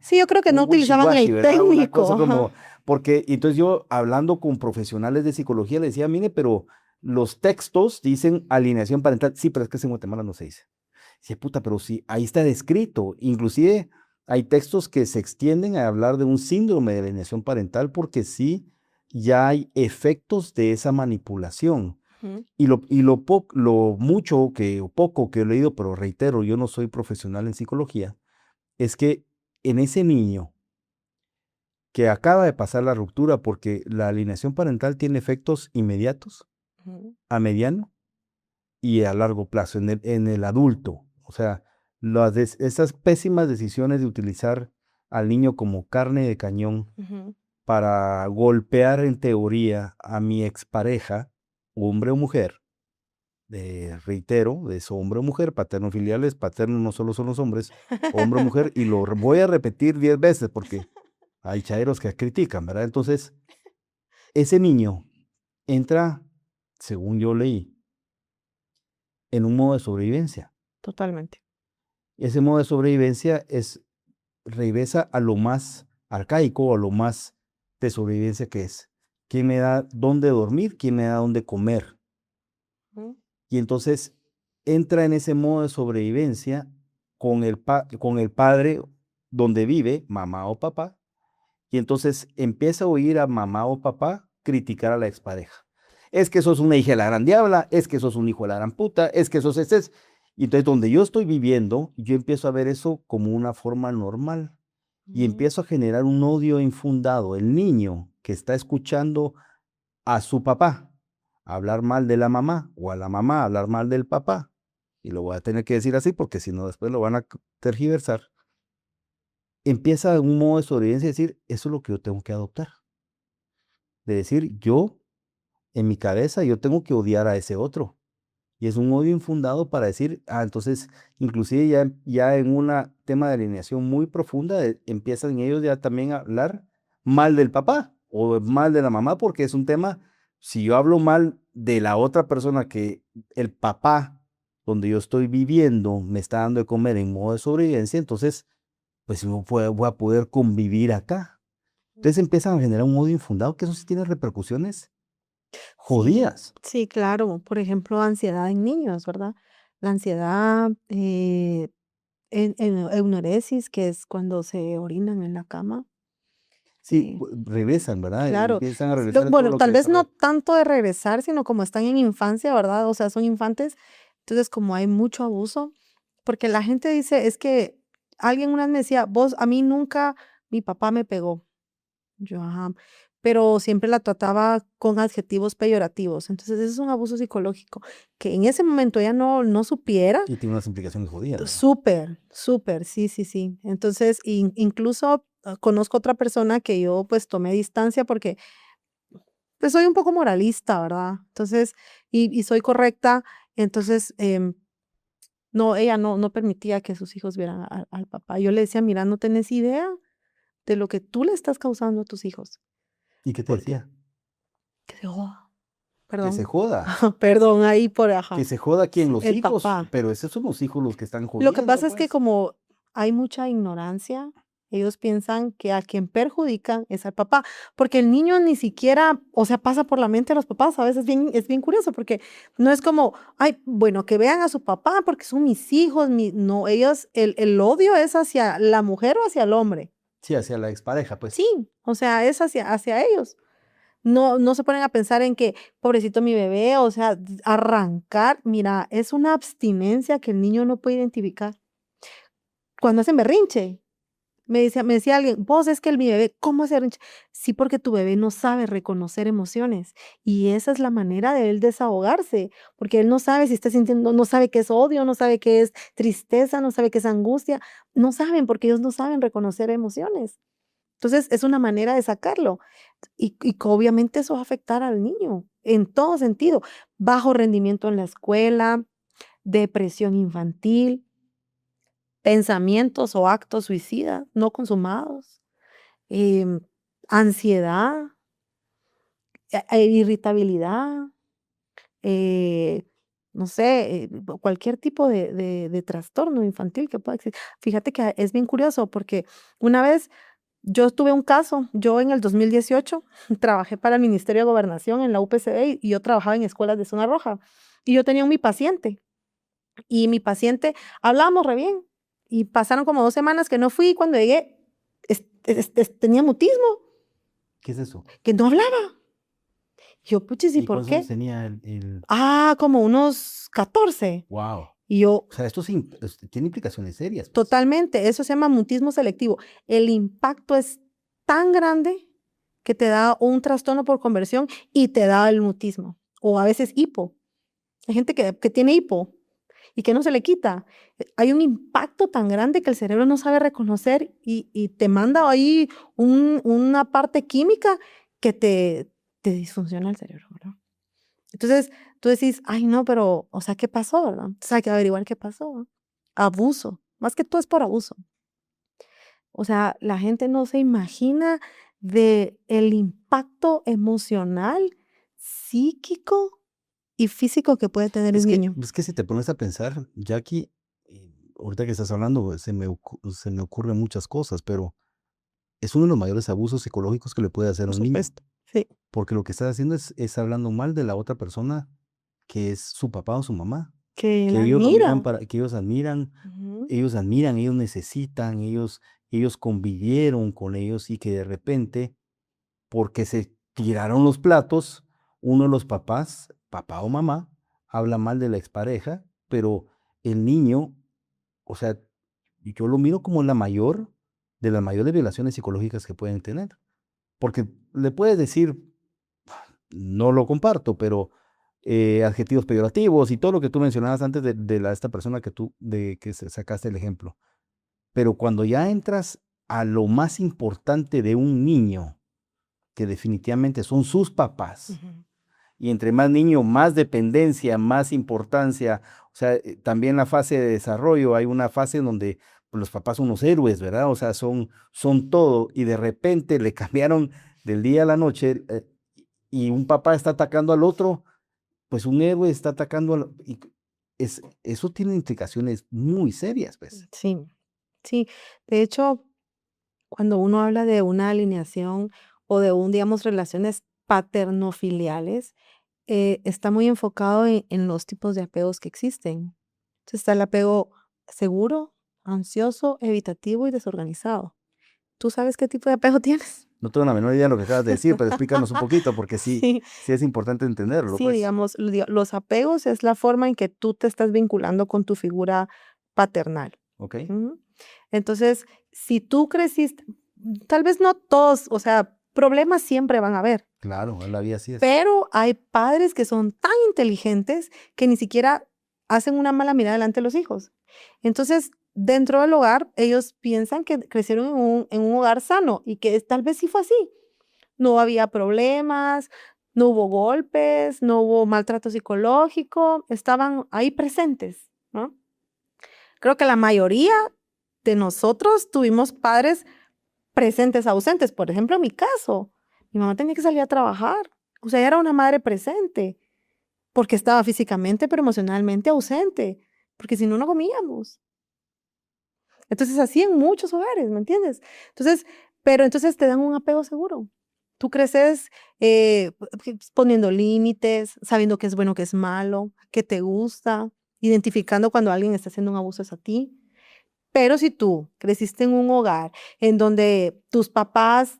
Sí, yo creo que no un utilizaban wishy-washy, el ¿verdad? Una técnico. cosa Ajá. como, porque entonces yo hablando con profesionales de psicología le decía, mire, pero los textos dicen alineación parental. Sí, pero es que en Guatemala no se dice. Dice, puta, pero sí, ahí está descrito. Inclusive hay textos que se extienden a hablar de un síndrome de alienación parental porque sí, ya hay efectos de esa manipulación. Ujú. Lo mucho que, o poco que he leído, pero reitero, yo no soy profesional en psicología, es que en ese niño que acaba de pasar la ruptura, porque la alienación parental tiene efectos inmediatos, Ujú. a mediano y a largo plazo en el adulto. O sea, esas pésimas decisiones de utilizar al niño como carne de cañón Ujú. para golpear en teoría a mi expareja, hombre o mujer, reitero, es hombre o mujer, paterno filiales, paterno no solo son los hombres, hombre o mujer, y voy a repetir 10 veces porque hay chaeros que critican, ¿verdad? Entonces, ese niño entra, según yo leí, en un modo de sobrevivencia. Totalmente. Ese modo de sobrevivencia regresa a lo más arcaico, a lo más de sobrevivencia que es. ¿Quién me da dónde dormir? ¿Quién me da dónde comer? Ujú. Y entonces entra en ese modo de sobrevivencia con el padre donde vive, mamá o papá, y entonces empieza a oír a mamá o papá criticar a la expareja. Es que sos una hija de la gran diabla, es que sos un hijo de la gran puta, es que sos este. Y entonces donde yo estoy viviendo, yo empiezo a ver eso como una forma normal y Ujú. empiezo a generar un odio infundado. El niño que está escuchando a su papá hablar mal de la mamá o a la mamá hablar mal del papá, y lo voy a tener que decir así porque si no después lo van a tergiversar, empieza un modo de sobrevivencia y decir, eso es lo que yo tengo que adoptar. De decir, yo, en mi cabeza, yo tengo que odiar a ese otro. Y es un odio infundado para decir, entonces, inclusive ya en un tema de alineación muy profunda, empiezan ellos ya también a hablar mal del papá o mal de la mamá, porque es un tema, si yo hablo mal de la otra persona que el papá donde yo estoy viviendo me está dando de comer en modo de sobrevivencia, entonces, pues no voy a poder convivir acá. Entonces empiezan a generar un odio infundado, que eso sí tiene repercusiones Sí, jodidas. sí, claro. Por ejemplo, ansiedad en niños, ¿verdad? La ansiedad, enuresis, que es cuando se orinan en la cama. Sí, eh, regresan, ¿verdad? claro. Empiezan a regresar en todo Bueno, lo tal que vez no desarrolla. tanto de regresar, sino como están en infancia, ¿verdad? O sea, son infantes. Entonces, como hay mucho abuso, porque la gente dice, es que alguien una vez me decía, vos, a mí nunca mi papá me pegó. Yo, ajá, pero siempre la trataba con adjetivos peyorativos. Entonces, eso es un abuso psicológico que en ese momento ella no supiera. Y tiene unas implicaciones jodidas, ¿verdad? Súper, súper, sí, sí, sí. Entonces, incluso conozco otra persona que yo pues tomé distancia porque pues soy un poco moralista, ¿verdad? Entonces, y soy correcta. Entonces, no, ella no permitía que sus hijos vieran al papá. Yo le decía, mira, no tenés idea de lo que tú le estás causando a tus hijos. ¿Y qué te Porque, decía? que se joda. Que se Perdón. joda. Perdón, ahí por, Que ajá, se joda quién, los el hijos. papá. Pero esos son los hijos los que están Lo que jodiendo, pasa es que pues. como hay mucha ignorancia, ellos piensan que a quien perjudican es al papá, porque el niño ni siquiera, o sea, pasa por la mente de los papás, a veces es bien curioso, porque no es como, ay, bueno, que vean a su papá porque son mis hijos, no, ellos, el odio es hacia la mujer o hacia el hombre, Sí, hacia la expareja, pues. sí, o sea, es hacia ellos. No se ponen a pensar en que, pobrecito mi bebé, o sea, arrancar, mira, es una abstinencia que el niño no puede identificar. Cuando hacen berrinche, me decía alguien, vos es que mi bebé, ¿cómo hace berrinche? Sí, porque tu bebé no sabe reconocer emociones y esa es la manera de él desahogarse, porque él no sabe si está sintiendo, no sabe qué es odio, no sabe qué es tristeza, no sabe qué es angustia, no saben porque ellos no saben reconocer emociones. Entonces, es una manera de sacarlo y que obviamente eso va a afectar al niño en todo sentido. Bajo rendimiento en la escuela, depresión infantil, pensamientos o actos suicidas no consumados, em, ansiedad, irritabilidad, eh, no sé, cualquier tipo de trastorno infantil que pueda existir. Fíjate que es bien curioso porque una vez yo tuve un caso, yo en el 2018 trabajé para el Ministerio de Gobernación en la UPCD y yo trabajaba en escuelas de zona roja y yo tenía mi paciente y mi paciente hablábamos re bien y pasaron como 2 semanas que no fui y cuando llegué tenía mutismo, ¿Qué es eso? que no hablaba. Yo, puchis, ¿y ¿Y por cuántos años qué? tenía el... Como unos 14. Wow. Y yo, O sea, esto tiene implicaciones serias, pues. totalmente, eso se llama mutismo selectivo. El impacto es tan grande que te da un trastorno por conversión y te da el mutismo. O a veces hipo. Hay gente que tiene hipo y que no se le quita. Hay un impacto tan grande que el cerebro no sabe reconocer y te manda ahí una parte química que te disfunciona el cerebro, ¿verdad? Entonces, tú decís, ay, no, pero, o sea, ¿qué pasó, verdad? Entonces hay que averiguar qué pasó, ¿no? Abuso, más que todo es por abuso. O sea, la gente no se imagina de el impacto emocional, psíquico y físico que puede tener un niño. Es que si te pones a pensar, Jackie, ahorita que estás hablando, se me ocurren muchas cosas, pero es uno de los mayores abusos psicológicos que le puede hacer a Por un niño, supuesto. Sí, porque lo que estás haciendo es hablando mal de la otra persona que es su papá o su mamá, que que la ellos admiran, admira. que Ujú. ellos admiran, ellos necesitan, ellos convivieron con ellos y que de repente, porque se tiraron los platos, uno de los papás, papá o mamá, habla mal de la expareja, pero el niño, o sea, yo lo miro como la mayor de las mayores violaciones psicológicas que pueden tener, porque le puedes decir, no lo comparto, pero adjetivos peyorativos y todo lo que tú mencionabas antes esta persona de que sacaste el ejemplo. Pero cuando ya entras a lo más importante de un niño, que definitivamente son sus papás, Ujú. y entre más niño, más dependencia, más importancia, o sea, también la fase de desarrollo, hay una fase en donde pues, los papás son los héroes, ¿verdad? O sea, son todo, y de repente le cambiaron del día a la noche, y un papá está atacando al otro, pues un héroe está atacando eso tiene implicaciones muy serias, pues. Sí, sí. De hecho, cuando uno habla de una alineación o de digamos, relaciones paternofiliales, está muy enfocado en los tipos de apegos que existen. Entonces está el apego seguro, ansioso, evitativo y desorganizado. ¿Tú sabes qué tipo de apego tienes? No tengo la menor idea de lo que acabas de decir, pero explícanos un poquito, porque sí, Sí, sí es importante entenderlo, sí, pues. digamos, los apegos es la forma en que tú te estás vinculando con tu figura paternal. ¿Ok? Ujú. Entonces, si tú creciste, tal vez no todos, o sea, problemas siempre van a haber, Claro, la vida así es. pero hay padres que son tan inteligentes que ni siquiera hacen una mala mirada delante de los hijos. Entonces, dentro del hogar, ellos piensan que crecieron en un hogar sano y que tal vez sí fue así. No había problemas, no hubo golpes, no hubo maltrato psicológico, estaban ahí presentes, ¿no? Creo que la mayoría de nosotros tuvimos padres presentes, ausentes. Por ejemplo, en mi caso, mi mamá tenía que salir a trabajar. O sea, ella era una madre presente, porque estaba físicamente, pero emocionalmente ausente, porque si no, no comíamos. Entonces, así en muchos hogares, ¿me entiendes? Entonces, pero entonces te dan un apego seguro. Tú creces poniendo límites, sabiendo qué es bueno, qué es malo, qué te gusta, identificando cuando alguien está haciendo un abuso hacia ti. Pero si tú creciste en un hogar en donde tus papás,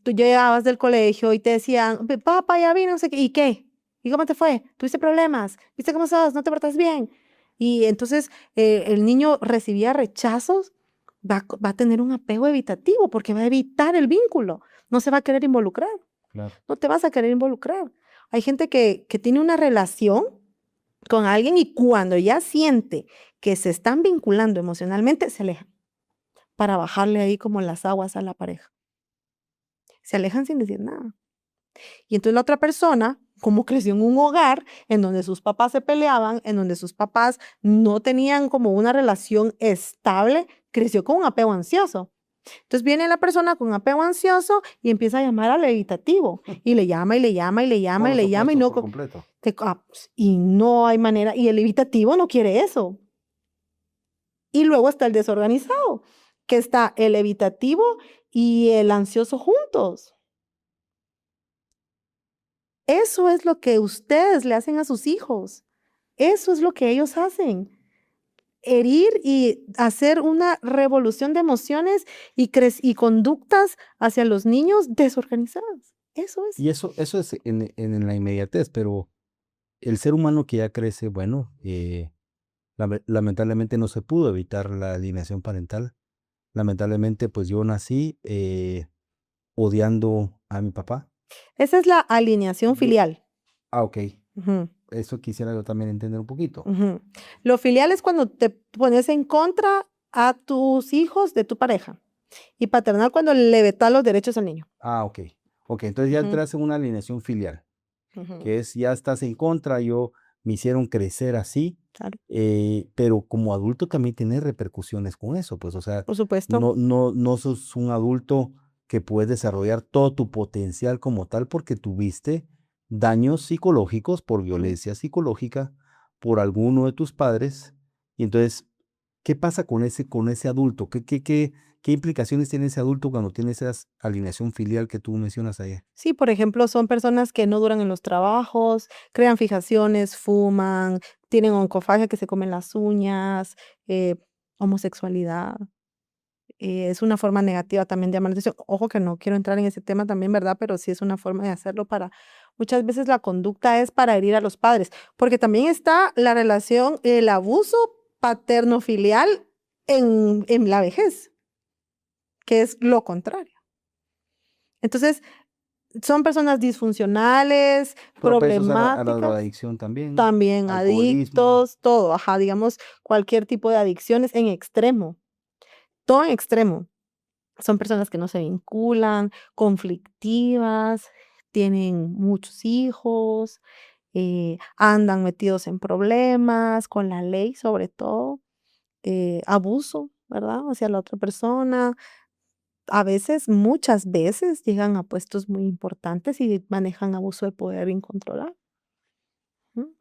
tú llegabas del colegio y te decían, papá, ya vino, no sé qué, ¿y qué? ¿Y cómo te fue? ¿Tuviste problemas? ¿Viste cómo sos? ¿No te portas bien? Y entonces el niño recibía rechazos, va a tener un apego evitativo porque va a evitar el vínculo, no se va a querer involucrar, Claro. no te vas a querer involucrar. Hay gente que tiene una relación con alguien y cuando ya siente que se están vinculando emocionalmente, se alejan para bajarle ahí como las aguas a la pareja. Se alejan sin decir nada. Y entonces la otra persona, como creció en un hogar en donde sus papás se peleaban, en donde sus papás no tenían como una relación estable, creció con un apego ansioso. Entonces viene la persona con apego ansioso y empieza a llamar al evitativo. Y le llama, y le llama, y le llama, y Por le llama, y supuesto, no, por completo. y no hay manera. Y el evitativo no quiere eso. Y luego está el desorganizado, que está el evitativo y el ansioso juntos. Eso es lo que ustedes le hacen a sus hijos. Eso es lo que ellos hacen. Herir y hacer una revolución de emociones y conductas hacia los niños desorganizadas. Eso es. Y eso es en la inmediatez, pero el ser humano que ya crece, bueno, lamentablemente no se pudo evitar la alienación parental. Lamentablemente, pues yo nací odiando a mi papá. Esa es la alineación Yo- filial. Ok, Ujú, eso quisiera yo también entender un poquito. ujú. Lo filial es cuando te pones en contra a tus hijos de tu pareja. Y paternal cuando le vetas los derechos al niño. Ok. Ok, entonces ya Ujú, entras en una alineación filial, ujú, que es ya estás en contra, me hicieron crecer así, claro, pero como adulto también tienes repercusiones con eso, pues, o sea, por supuesto. no sos un adulto que puedes desarrollar todo tu potencial como tal porque tuviste daños psicológicos por violencia psicológica por alguno de tus padres. Y entonces, ¿qué pasa con ese adulto? ¿Qué implicaciones tiene ese adulto cuando tiene esa alineación filial que tú mencionas ayer? Sí, por ejemplo, son personas que no duran en los trabajos, crean fijaciones, fuman, tienen oncofagia que se comen las uñas, eh, homosexualidad. Es una forma negativa también de llamar la atención. Ojo que no quiero entrar en ese tema también, ¿verdad? Pero sí es una forma de hacerlo para, muchas veces la conducta es para herir a los padres, porque también está la relación, el abuso paterno-filial en la vejez, que es lo contrario. Entonces, son personas disfuncionales, Propensos a la problemáticas, drogadicción también, también alcoholismo. adictos, todo, ajá, digamos, cualquier tipo de adicciones en extremo, todo en extremo. Son personas que no se vinculan, conflictivas, tienen muchos hijos, andan metidos en problemas con la ley, sobre todo, abuso, ¿verdad? Hacia la otra persona. A veces, muchas veces, llegan a puestos muy importantes y manejan abuso de poder incontrolable. Ujú.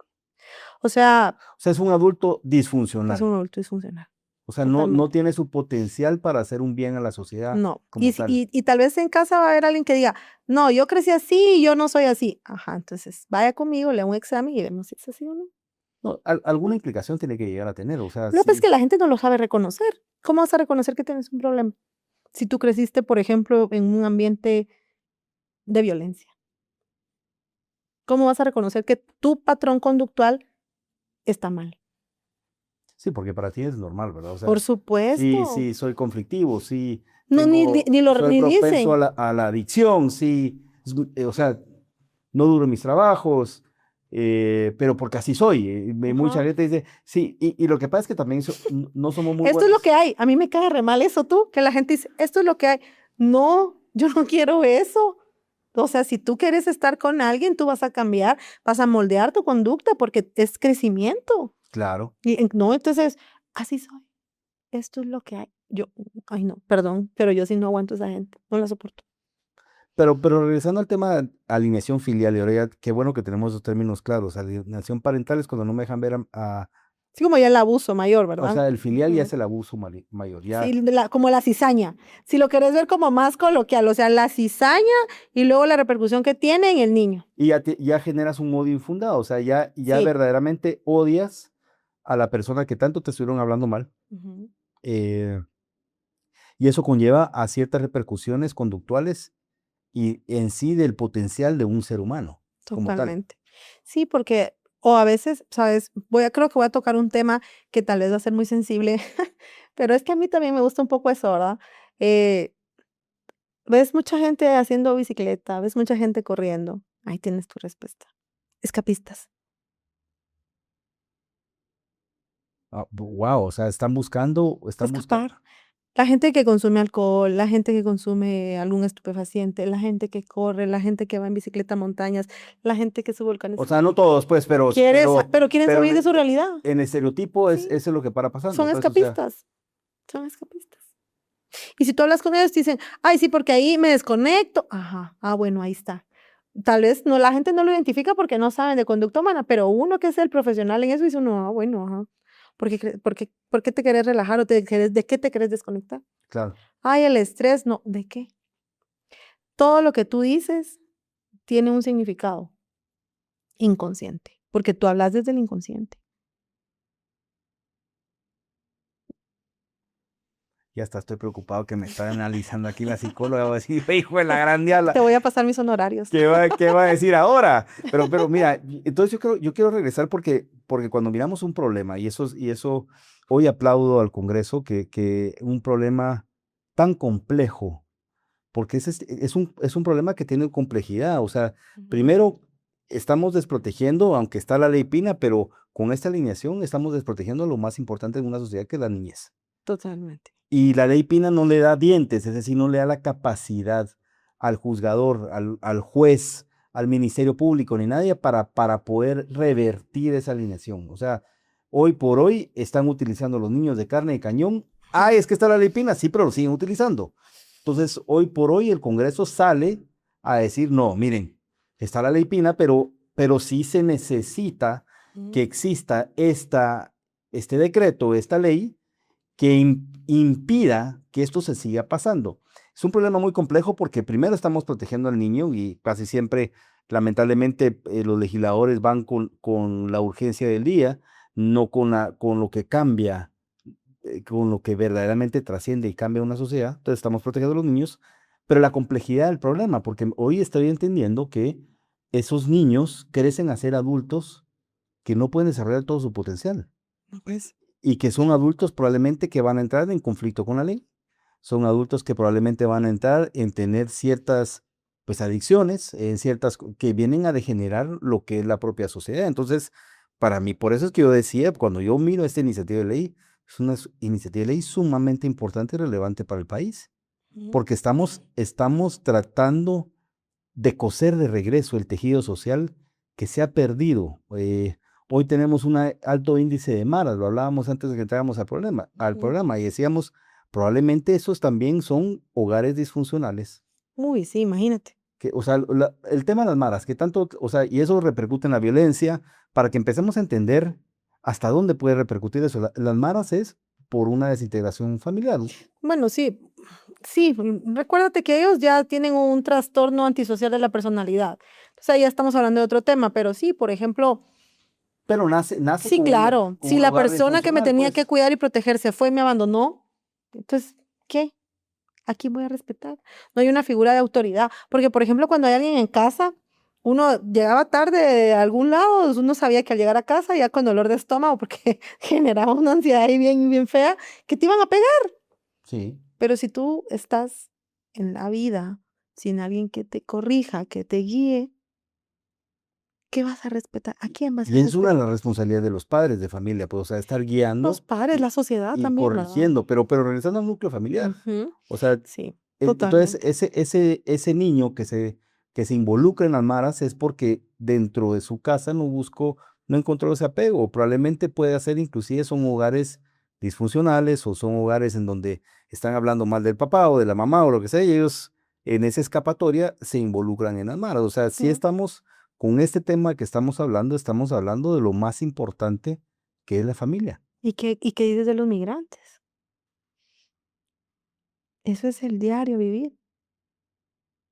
O sea, O sea, es un adulto es disfuncional. un adulto disfuncional, O sea, no totalmente. tiene su potencial para hacer un bien a la sociedad No. como tal. Y tal vez en casa va a haber alguien que diga, no, yo crecí así y yo no soy así. Ajá, entonces vaya conmigo, lea un examen y vemos si es así o no. No, alguna implicación tiene que llegar a tener. O sea, Lo que pasa es sí, que la gente no lo sabe reconocer. ¿Cómo vas a reconocer que tienes un problema? Si tú creciste, por ejemplo, en un ambiente de violencia. ¿Cómo vas a reconocer que tu patrón conductual está mal? sí, porque para ti es normal, ¿verdad? O Por sea, sí, supuesto. sí, soy conflictivo, sí, No, soy ni propenso dicen. a la adicción, sí, o sea, no duro en mis trabajos, pero porque así soy. Mucha Ajá. gente dice, sí, y lo que pasa es que también no somos muy Esto es lo que buenos. hay. A mí me cae re mal eso tú, que la gente dice, esto es lo que hay. No, yo no quiero eso. O sea, si tú quieres estar con alguien, tú vas a cambiar, vas a moldear tu conducta porque es crecimiento. Claro. No, entonces, así soy. Esto es lo que hay. Yo, ay no, perdón, pero yo sí no aguanto a esa gente, no la soporto. Pero regresando al tema de alineación filial, y ahora ya, qué bueno que tenemos esos términos claros. Alienación parental es cuando no me dejan ver Sí, como ya el abuso mayor, o ¿verdad? sea, el filial ya Ujú. es el abuso mayor, Sí, ya, como la cizaña. Si lo querés ver como más coloquial, o sea, la cizaña y luego la repercusión que tiene en el niño. y ya generas un odio infundado, o sea, ya Sí. verdaderamente odias a la persona que tanto te estuvieron hablando mal, Ujú. eh, y eso conlleva a ciertas repercusiones conductuales y en sí del potencial de un ser humano como tal. Totalmente. Sí, porque, o a veces, ¿sabes? Creo que voy a tocar un tema que tal vez va a ser muy sensible, pero es que a mí también me gusta un poco eso, ¿verdad? Eh, ves mucha gente haciendo bicicleta, ves mucha gente corriendo. Ahí tienes tu respuesta. Escapistas. Wow, o sea, están buscando. Escapar. La gente que consume alcohol, la gente que consume algún estupefaciente, la gente que corre, la gente que va en bicicleta a montañas, la gente que sube volcanes. O sea, no todos, pues, Pero quieren pero salir de su realidad. en estereotipo Sí, eso es lo que para pasando, son pues, o sea, escapistas. Son escapistas. Y si tú hablas con ellos, te dicen, ay, sí, porque ahí me desconecto. Ajá, bueno, ahí está. Tal vez no, la gente no lo identifica porque no saben de conducta humana, pero uno que es el profesional en eso dice uno, bueno, ajá. ¿Por qué te querés relajar o de qué te querés desconectar? Claro. Ay, el estrés, no, ¿de qué? Todo lo que tú dices tiene un significado inconsciente, porque tú hablas desde el inconsciente. Ya hasta estoy preocupado que me está analizando aquí la psicóloga. Va a decir, hijo de la gran diabla, Te voy a pasar mis honorarios. qué va a decir ahora? Pero mira, entonces yo quiero regresar porque cuando miramos un problema, y eso hoy aplaudo al Congreso, que un problema tan complejo, porque es un problema que tiene complejidad. O sea, Ujú. primero estamos desprotegiendo, aunque está la ley Pina, pero con esta alineación estamos desprotegiendo lo más importante en una sociedad, que es la niñez. Totalmente. Y la ley Pina no le da dientes, es decir, no le da la capacidad al juzgador, al juez, al Ministerio Público, ni nadie para poder revertir esa alineación. O sea, hoy por hoy están utilizando los niños de carne de cañón. Ah, es que está la ley Pina, sí, pero lo siguen utilizando. Entonces, hoy por hoy el Congreso sale a decir, no, miren, está la ley Pina, pero sí se necesita que exista este decreto, esta ley, que impida que esto se siga pasando. Es un problema muy complejo porque primero estamos protegiendo al niño y casi siempre, lamentablemente, los legisladores van con la urgencia del día, no con lo que cambia, con lo que verdaderamente trasciende y cambia una sociedad. Entonces estamos protegiendo a los niños, pero la complejidad del problema, porque hoy estoy entendiendo que esos niños crecen a ser adultos que no pueden desarrollar todo su potencial Pues, y que son adultos probablemente que van a entrar en conflicto con la ley. Son adultos que probablemente van a entrar en tener ciertas, pues, adicciones, que vienen a degenerar lo que es la propia sociedad. Entonces, para mí, por eso es que yo decía, cuando yo miro esta iniciativa de ley, es una iniciativa de ley sumamente importante y relevante para el país, porque estamos tratando de coser de regreso el tejido social que se ha perdido. Hoy tenemos un alto índice de maras, lo hablábamos antes de que entráramos al Ujú. programa, y decíamos, probablemente esos también son hogares disfuncionales. Uy, sí, imagínate. O sea, el tema de las maras, que tanto, o sea, y eso repercute en la violencia, para que empecemos a entender hasta dónde puede repercutir eso. Las maras es por una desintegración familiar. Bueno, sí, sí, recuérdate que ellos ya tienen un trastorno antisocial de la personalidad. Entonces ahí ya estamos hablando de otro tema, pero sí, por ejemplo, Pero nace sí, claro, con si un la hogar persona que me disfuncional, tenía que pues. cuidar y proteger se fue y me abandonó, entonces, ¿qué? Aquí voy a respetar. No hay una figura de autoridad, porque por ejemplo, cuando hay alguien en casa, uno llegaba tarde de algún lado, uno sabía que al llegar a casa ya con dolor de estómago, porque generaba una ansiedad ahí bien, bien fea, que te iban a pegar. Sí. Pero si tú estás en la vida sin alguien que te corrija, que te guíe, ¿qué vas a respetar? ¿A quién vas a Y es una de respetar? las responsabilidades de los padres de familia, pues, o sea, estar Los guiando padres, la sociedad y también, ¿verdad? corrigiendo, pero regresando al núcleo familiar. Ujú. O sea, Sí, entonces totalmente. ese niño que se involucra en las maras es porque dentro de su casa no encontró ese apego. O probablemente puede ser, inclusive son hogares disfuncionales o son hogares en donde están hablando mal del papá o de la mamá o lo que sea, y ellos en esa escapatoria se involucran en las maras. O sea, si Ujú. estamos con este tema que estamos hablando de lo más importante, que es la familia. ¿Y qué dices de los migrantes? Eso es el diario vivir.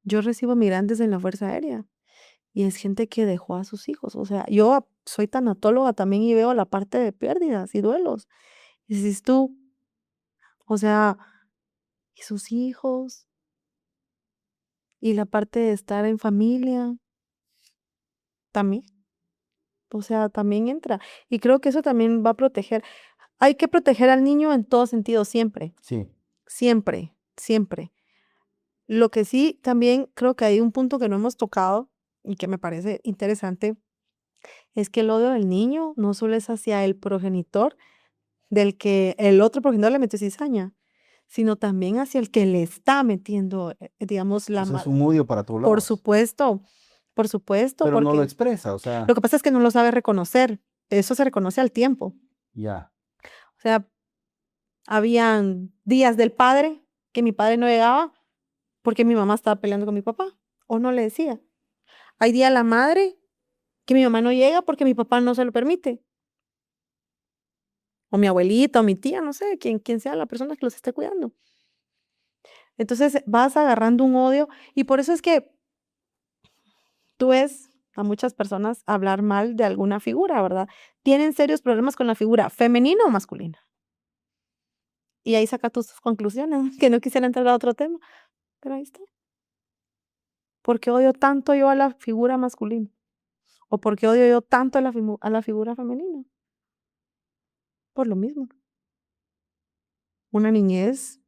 Yo recibo migrantes en la Fuerza Aérea y es gente que dejó a sus hijos. O sea, yo soy tanatóloga también y veo la parte de pérdidas y duelos. Y dices tú, o sea, ¿y sus hijos? Y la parte de estar en familia también. O sea, también entra. Y creo que eso también va a proteger. Hay que proteger al niño en todo sentido, siempre, Sí, siempre, siempre. Lo que sí, también creo que hay un punto que no hemos tocado y que me parece interesante, es que el odio del niño no solo es hacia el progenitor, del que el otro progenitor le metió cizaña, sino también hacia el que le está metiendo, digamos, la eso es mala. un odio para todos lados, Por supuesto, pero no lo porque expresa, o lo sea, que pasa es que no lo sabe reconocer. Eso se reconoce al tiempo. ya. O sea, habían días del padre que mi padre no llegaba porque mi mamá estaba peleando con mi papá o no le decía. Hay día la madre que mi mamá no llega porque mi papá no se lo permite. O mi abuelita o mi tía, no sé, quien sea la persona que los esté cuidando. Entonces vas agarrando un odio y por eso es que tú ves a muchas personas hablar mal de alguna figura, ¿verdad? Tienen serios problemas con la figura femenina o masculina. Y ahí saca tus conclusiones, que no quisiera entrar a otro tema, pero ahí está. ¿Por qué odio tanto yo a la figura masculina? ¿O por qué odio yo tanto a a la figura femenina? Por lo mismo. Una niñez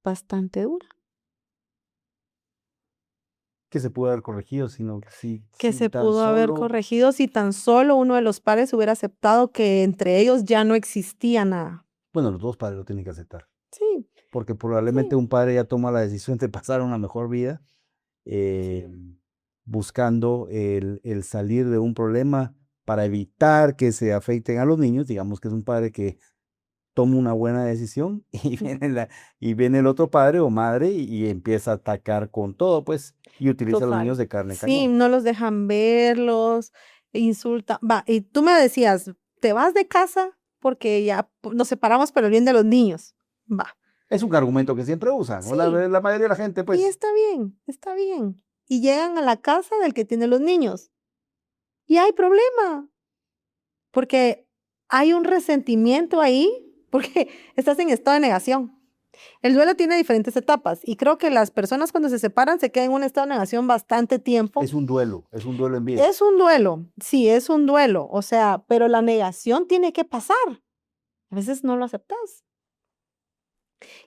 bastante dura, Que se pudo haber corregido, sino que si se tan pudo haber solo, corregido si tan solo uno de los padres hubiera aceptado que entre ellos ya no existía nada. bueno, los dos padres lo tienen que aceptar, Sí, porque probablemente sí, un padre ya toma la decisión de pasar una mejor vida, eh, buscando el salir de un problema para evitar que se afecten a los niños. Digamos que es un padre que toma una buena decisión y viene el otro padre o madre y empieza a atacar con todo, pues, y utiliza a los total. niños de carne Sí, cañón. no los dejan verlos, insultan. Va, y tú me decías, te vas de casa porque ya nos separamos por el bien de los niños. Va, Es un argumento que siempre usan, o sí, la mayoría de la gente, y pues, está bien, está bien. Y llegan a la casa del que tiene los niños. Y hay problema, porque hay un resentimiento ahí, porque estás en estado de negación. El duelo tiene diferentes etapas y creo que las personas cuando se separan se quedan en un estado de negación bastante tiempo. es un duelo en vida. Es un duelo, sí, es un duelo, o sea, pero la negación tiene que pasar. A veces no lo aceptas.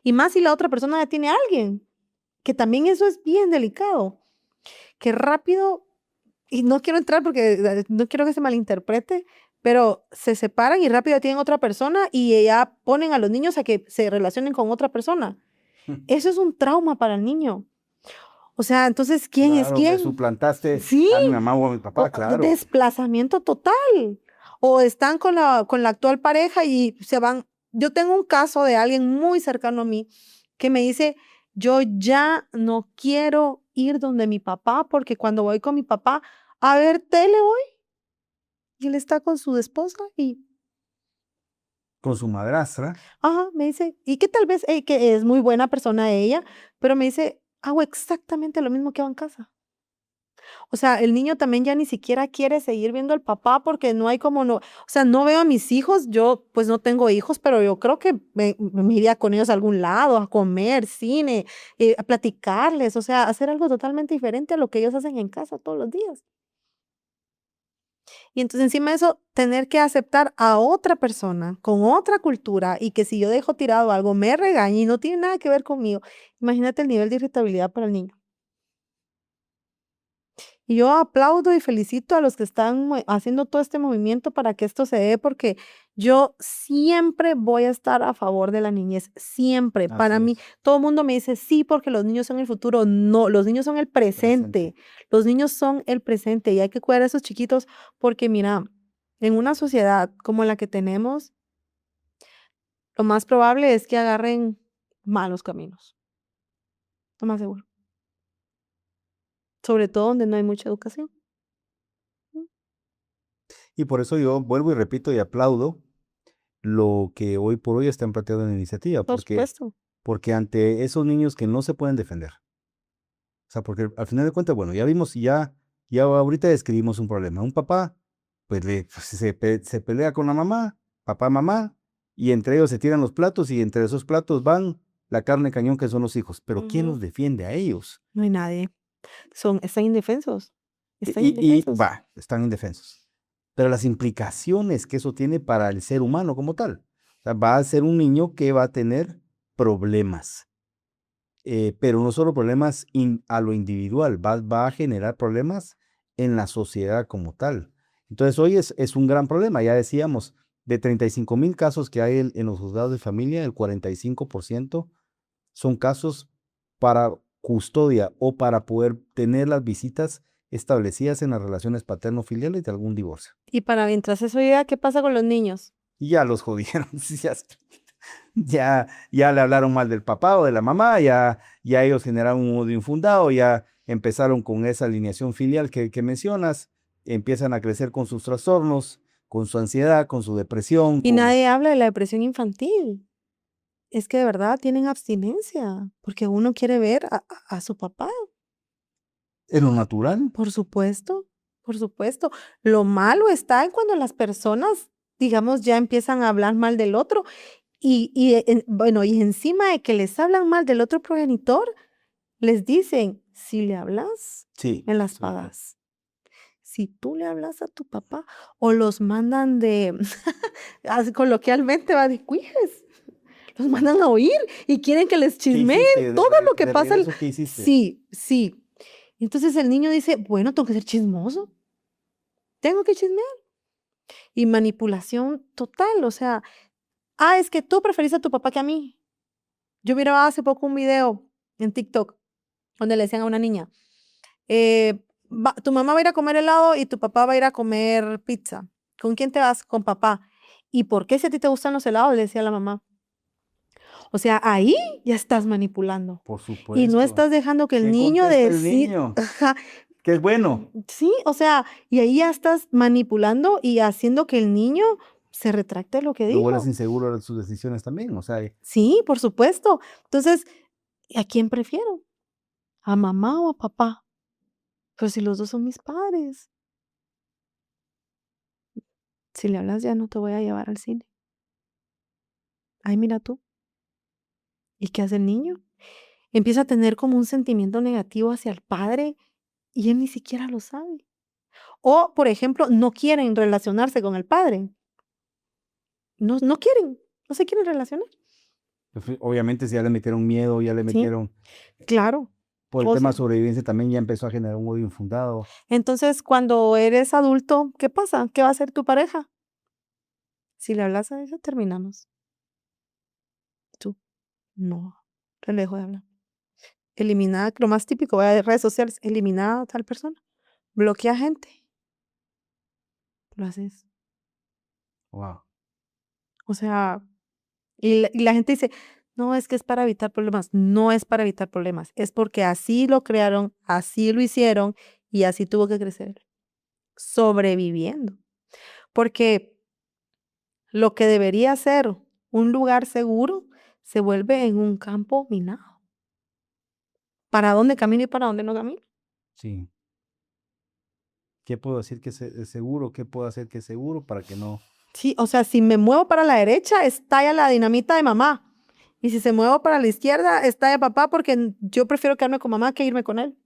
Y más si la otra persona ya tiene a alguien, que también eso es bien delicado, que rápido, y no quiero entrar porque no quiero que se malinterprete, pero se separan y rápido tienen otra persona y ya ponen a los niños a que se relacionen con otra persona. Eso es un trauma para el niño. O sea, entonces, ¿quién es Claro, me quién? suplantaste Sí, a mi mamá o a mi papá, claro. desplazamiento total. O están con la actual pareja y se van. Yo tengo un caso de alguien muy cercano a mí que me dice, yo ya no quiero ir donde mi papá porque cuando voy con mi papá a ver tele hoy y él está con su esposa y, Con su madrastra. ajá, me dice, y que tal vez que es muy buena persona ella, pero me dice, hago exactamente lo mismo que hago en casa. O sea, el niño también ya ni siquiera quiere seguir viendo al papá porque no hay como no, o sea, no veo a mis hijos, yo pues no tengo hijos, pero yo creo que me iría con ellos a algún lado, a comer, cine, a platicarles, o sea, hacer algo totalmente diferente a lo que ellos hacen en casa todos los días. Y entonces encima de eso, tener que aceptar a otra persona con otra cultura y que si yo dejo tirado algo me regañe y no tiene nada que ver conmigo, imagínate el nivel de irritabilidad para el niño. Y yo aplaudo y felicito a los que están haciendo todo este movimiento para que esto se dé, porque yo siempre voy a estar a favor de la niñez, siempre. Para Así mí, es, todo el mundo me dice, sí, porque los niños son el futuro. No, los niños son el presente. presente. Los niños son el presente y hay que cuidar a esos chiquitos porque mira, en una sociedad como la que tenemos, lo más probable es que agarren malos caminos, lo más seguro. Sobre todo donde no hay mucha educación. Mm, Y por eso yo vuelvo y repito y aplaudo lo que hoy por hoy están planteando en la iniciativa, por supuesto. porque ante esos niños que no se pueden defender, o sea, porque al final de cuentas, bueno, ya vimos, ya ahorita describimos un problema. Un papá, pues, se pelea con la mamá, papá, mamá, y entre ellos se tiran los platos y entre esos platos van la carne cañón que son los hijos. Pero ¿quién Ujú. los defiende a ellos? No hay nadie. Están indefensos. Están Y indefensos. va, están indefensos. Pero las implicaciones que eso tiene para el ser humano como tal. O sea, va a ser un niño que va a tener problemas, pero no solo problemas a lo individual, va a generar problemas en la sociedad como tal. Entonces hoy es un gran problema, ya decíamos, de 35,000 casos que hay en los juzgados de familia, el 45% son casos para custodia o para poder tener las visitas establecidas en las relaciones paterno-filiales de algún divorcio. Y para mientras eso llega, ¿qué pasa con los niños? Y ya los jodieron, sí, ya ya le hablaron mal del papá o de la mamá, ya ellos generaron un odio infundado, ya empezaron con esa alineación filial que mencionas, empiezan a crecer con sus trastornos, con su ansiedad, con su depresión, Y nadie habla de la depresión infantil. Es que de verdad tienen abstinencia, porque uno quiere ver a su papá. es lo natural. Por supuesto, por supuesto. Lo malo está en cuando las personas, digamos, ya empiezan a hablar mal del otro bueno, y encima de que les hablan mal del otro progenitor, les dicen, si le hablas, Sí, me las sí, sí. pagas. Si tú le hablas a tu papá o los mandan así coloquialmente va de cuijes, los mandan a oír y quieren que les ¿Qué chismeen hiciste? todo lo que De pasa. regreso, ¿qué hiciste? Sí, sí. Entonces el niño dice, bueno, tengo que ser chismoso, tengo que chismear. Y manipulación total, o sea, es que tú preferís a tu papá que a mí. Yo miraba hace poco un video en TikTok donde le decían a una niña, tu mamá va a ir a comer helado y tu papá va a ir a comer pizza. ¿Con quién te vas? Con papá. ¿Y por qué si a ti te gustan los helados? Le decía la mamá. O sea, ahí ya estás manipulando. Por Y no supuesto. estás dejando que el ¿Qué niño contesta el decida. niño? Que es bueno. Sí, o sea, y ahí ya estás manipulando y haciendo que el niño se retracte lo que Luego él es dijo. inseguro de sus decisiones también, o sea, Sí, por supuesto. Entonces, ¿a quién prefiero? ¿A mamá o a papá? Pues si los dos son mis padres. Si le hablas ya no te voy a llevar al cine. Ay, mira tú. ¿Y qué hace el niño? Empieza a tener como un sentimiento negativo hacia el padre y él ni siquiera lo sabe. O, por ejemplo, no quieren relacionarse con el padre. No, no quieren, no se quieren relacionar. obviamente si ya le metieron miedo, ya le Sí, metieron, claro. por el O tema sea, de sobrevivencia también ya empezó a generar un odio infundado. entonces, cuando eres adulto, ¿qué pasa? ¿Qué va a hacer tu pareja? Si le hablas a ella, terminamos. Tú, no, le dejo de hablar. Eliminada, lo más típico, de redes sociales, eliminada a tal persona. Bloquea gente. Lo haces. Wow. O sea, y la gente dice, no, es que es para evitar problemas. No es para evitar problemas. Es porque así lo crearon, así lo hicieron y así tuvo que crecer. Sobreviviendo. Porque lo que debería ser un lugar seguro se vuelve en un campo minado. ¿Para dónde camino y para dónde no camino? Sí. ¿Qué puedo decir que es seguro? ¿Qué puedo hacer que es seguro para que no? Sí, o sea, si me muevo para la derecha, estalla la dinamita de mamá. Y si se muevo para la izquierda, estalla papá porque yo prefiero quedarme con mamá que irme con él.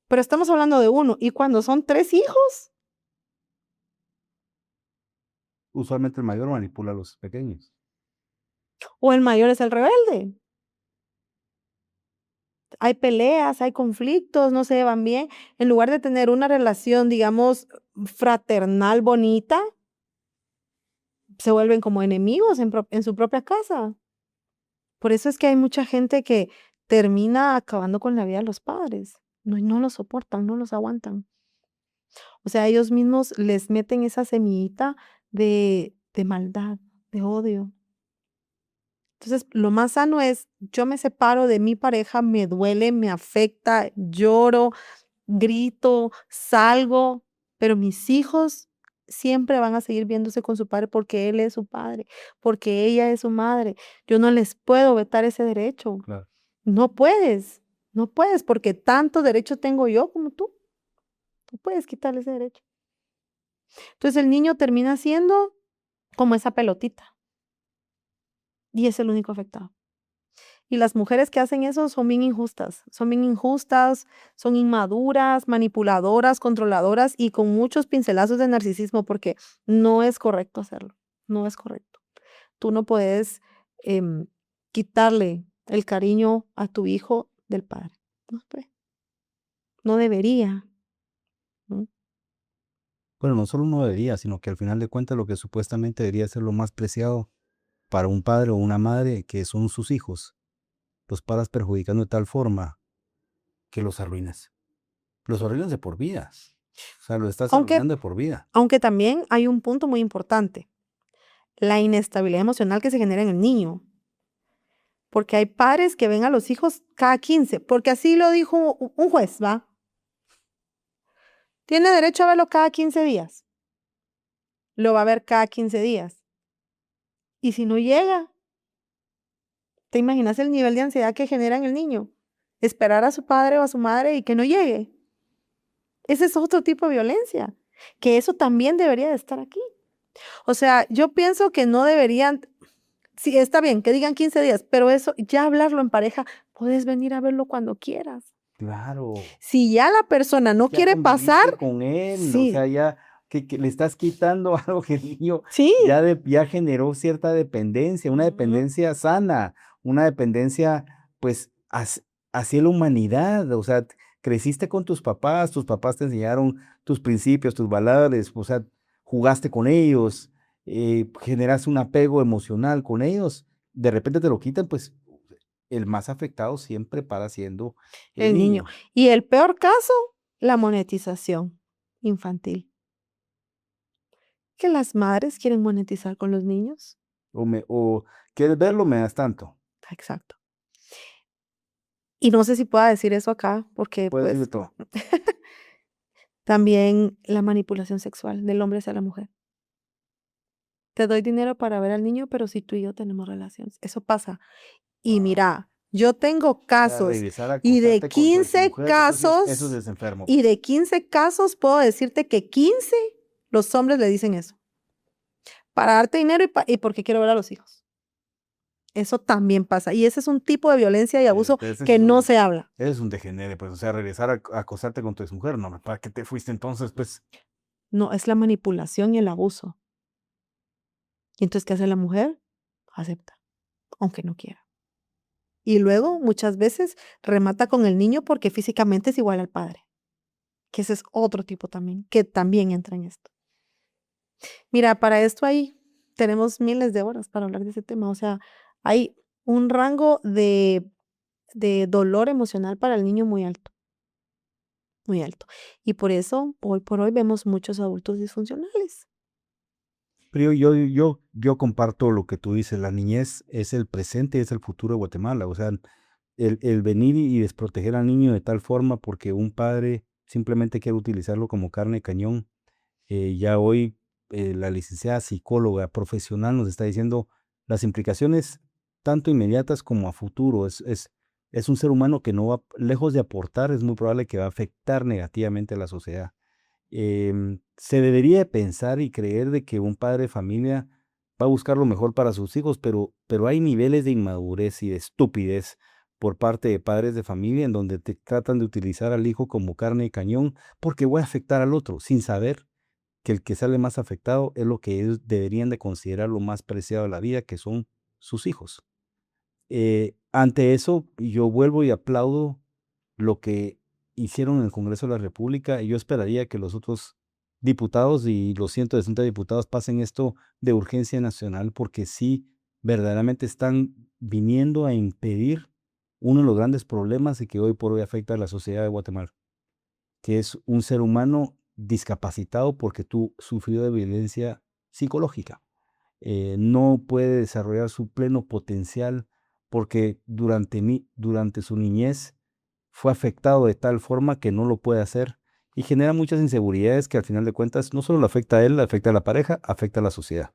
Pero estamos hablando de uno. ¿Y cuando son 3 hijos? Usualmente el mayor manipula a los pequeños. ¿O el mayor es el rebelde? Hay peleas, hay conflictos, no se llevan bien. En lugar de tener una relación, digamos, fraternal, bonita, se vuelven como enemigos en su propia casa. Por eso es que hay mucha gente que termina acabando con la vida de los padres. No, no los soportan, no los aguantan. O sea, ellos mismos les meten esa semillita de maldad, de odio. Entonces, lo más sano es, yo me separo de mi pareja, me duele, me afecta, lloro, grito, salgo, pero mis hijos siempre van a seguir viéndose con su padre porque él es su padre, porque ella es su madre. Yo no les puedo vetar ese derecho. Claro. No puedes, no puedes, porque tanto derecho tengo yo como tú. No puedes quitarle ese derecho. Entonces el niño termina siendo como esa pelotita y es el único afectado. Y las mujeres que hacen eso son bien injustas, son inmaduras, manipuladoras, controladoras y con muchos pincelazos de narcisismo porque no es correcto hacerlo, no es correcto. Tú no puedes em, quitarle el cariño a tu hijo del padre. No, se puede. No debería. ¿No? Bueno, no solo no debería, sino que al final de cuentas lo que supuestamente debería ser lo más preciado para un padre o una madre, que son sus hijos, los paras perjudicando de tal forma que los arruinas. Los arruinas de por vida. O sea, lo estás Aunque, arruinando de por vida. aunque también hay un punto muy importante. la inestabilidad emocional que se genera en el niño. Porque hay padres que ven a los hijos cada 15, porque así lo dijo un juez, ¿va? Tiene derecho a verlo cada 15 días. Lo va a ver cada 15 días. Y si no llega, ¿te imaginas el nivel de ansiedad que genera en el niño? Esperar a su padre o a su madre y que no llegue. Ese es otro tipo de violencia, que eso también debería de estar aquí. O sea, yo pienso que no deberían, sí, está bien, que digan 15 días, pero eso, ya hablarlo en pareja, puedes venir a verlo cuando quieras. Claro. Si ya la persona no Ya quiere conviviste pasar, con él, o sí, sea, ya que le estás quitando algo que el niño sí. ya generó cierta dependencia, una Ujú. dependencia sana, una dependencia, pues, hacia la humanidad. O sea, creciste con tus papás te enseñaron tus principios, tus valores, o sea, jugaste con ellos, generaste un apego emocional con ellos. De repente te lo quitan, pues, el más afectado siempre para siendo el El niño. niño. Y el peor caso, la monetización infantil. Que las madres quieren monetizar con los niños. O quieres verlo, me das tanto. Exacto. Y no sé si pueda decir eso acá, porque Puedes decirle pues todo. también la manipulación sexual del hombre hacia la mujer. Te doy dinero para ver al niño, pero si tú y yo tenemos relaciones. Eso pasa. Y Wow. mira, yo tengo O sea, casos regresar a y de acostarte con tu 15 exmujer, eso casos, es enfermo, y pues. de 15 casos puedo decirte que 15 los hombres le dicen eso. Para darte dinero y porque quiero ver a los hijos. Eso también pasa. Y ese es un tipo de violencia y abuso Ese sí que no se habla. eres un degenere, pues. O sea, regresar a acostarte con tu exmujer, no, ¿para qué te fuiste entonces? Pues, No, es la manipulación y el abuso. Y entonces, ¿qué hace la mujer? Acepta, aunque no quiera. Y luego, muchas veces, remata con el niño porque físicamente es igual al padre. Que ese es otro tipo también, que también entra en esto. Mira, para esto ahí tenemos miles de horas para hablar de ese tema. O sea, hay un rango de dolor emocional para el niño muy alto, muy alto. Y por eso, hoy por hoy, vemos muchos adultos disfuncionales. pero yo comparto lo que tú dices, la niñez es el presente, es el futuro de Guatemala. O sea, el venir y desproteger al niño de tal forma porque un padre simplemente quiere utilizarlo como carne de cañón. Ya hoy la licenciada psicóloga profesional nos está diciendo las implicaciones tanto inmediatas como a futuro. Es un ser humano que no va, lejos de aportar, es muy probable que va a afectar negativamente a la sociedad. Se debería de pensar y creer de que un padre de familia va a buscar lo mejor para sus hijos, pero hay niveles de inmadurez y de estupidez por parte de padres de familia en donde te tratan de utilizar al hijo como carne de cañón porque voy a afectar al otro sin saber que el que sale más afectado es lo que ellos deberían de considerar lo más preciado de la vida, que son sus hijos. Ante eso, yo vuelvo y aplaudo lo que hicieron en el Congreso de la República y yo esperaría que los otros diputados y los 160 diputados pasen esto de urgencia nacional porque sí, verdaderamente están viniendo a impedir uno de los grandes problemas y que hoy por hoy afecta a la sociedad de Guatemala, que es un ser humano discapacitado porque tú sufrió de violencia psicológica. No puede desarrollar su pleno potencial porque durante su niñez fue afectado de tal forma que no lo puede hacer y genera muchas inseguridades que al final de cuentas no solo le afecta a él, le afecta a la pareja, afecta a la sociedad.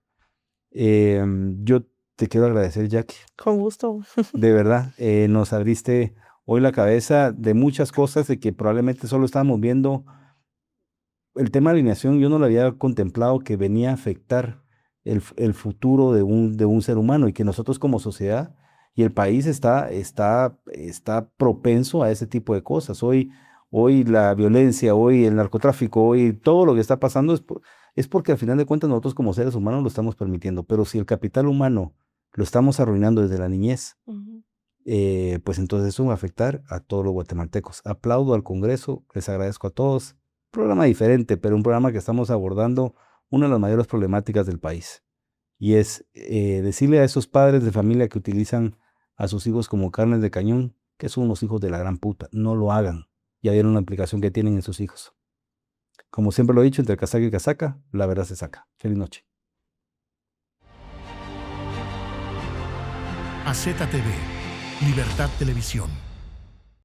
Yo te quiero agradecer, Jackie. Con gusto. De verdad, nos abriste hoy la cabeza de muchas cosas de que probablemente solo estábamos viendo. El tema de alineación yo no lo había contemplado que venía a afectar el futuro de un ser humano y que nosotros como sociedad y el país está propenso a ese tipo de cosas. Hoy la violencia, hoy el narcotráfico, hoy todo lo que está pasando es porque al final de cuentas nosotros como seres humanos lo estamos permitiendo. Pero si el capital humano lo estamos arruinando desde la niñez, Ujú. pues entonces eso va a afectar a todos los guatemaltecos. Aplaudo al Congreso, les agradezco a todos. Programa diferente, pero un programa que estamos abordando una de las mayores problemáticas del país. Y es decirle a esos padres de familia que utilizan a sus hijos como carnes de cañón, que son unos hijos de la gran puta. No lo hagan. Ya vieron la implicación que tienen en sus hijos. Como siempre lo he dicho, entre casaca y casaca, la verdad se saca. Feliz noche. AZTV, Libertad Televisión.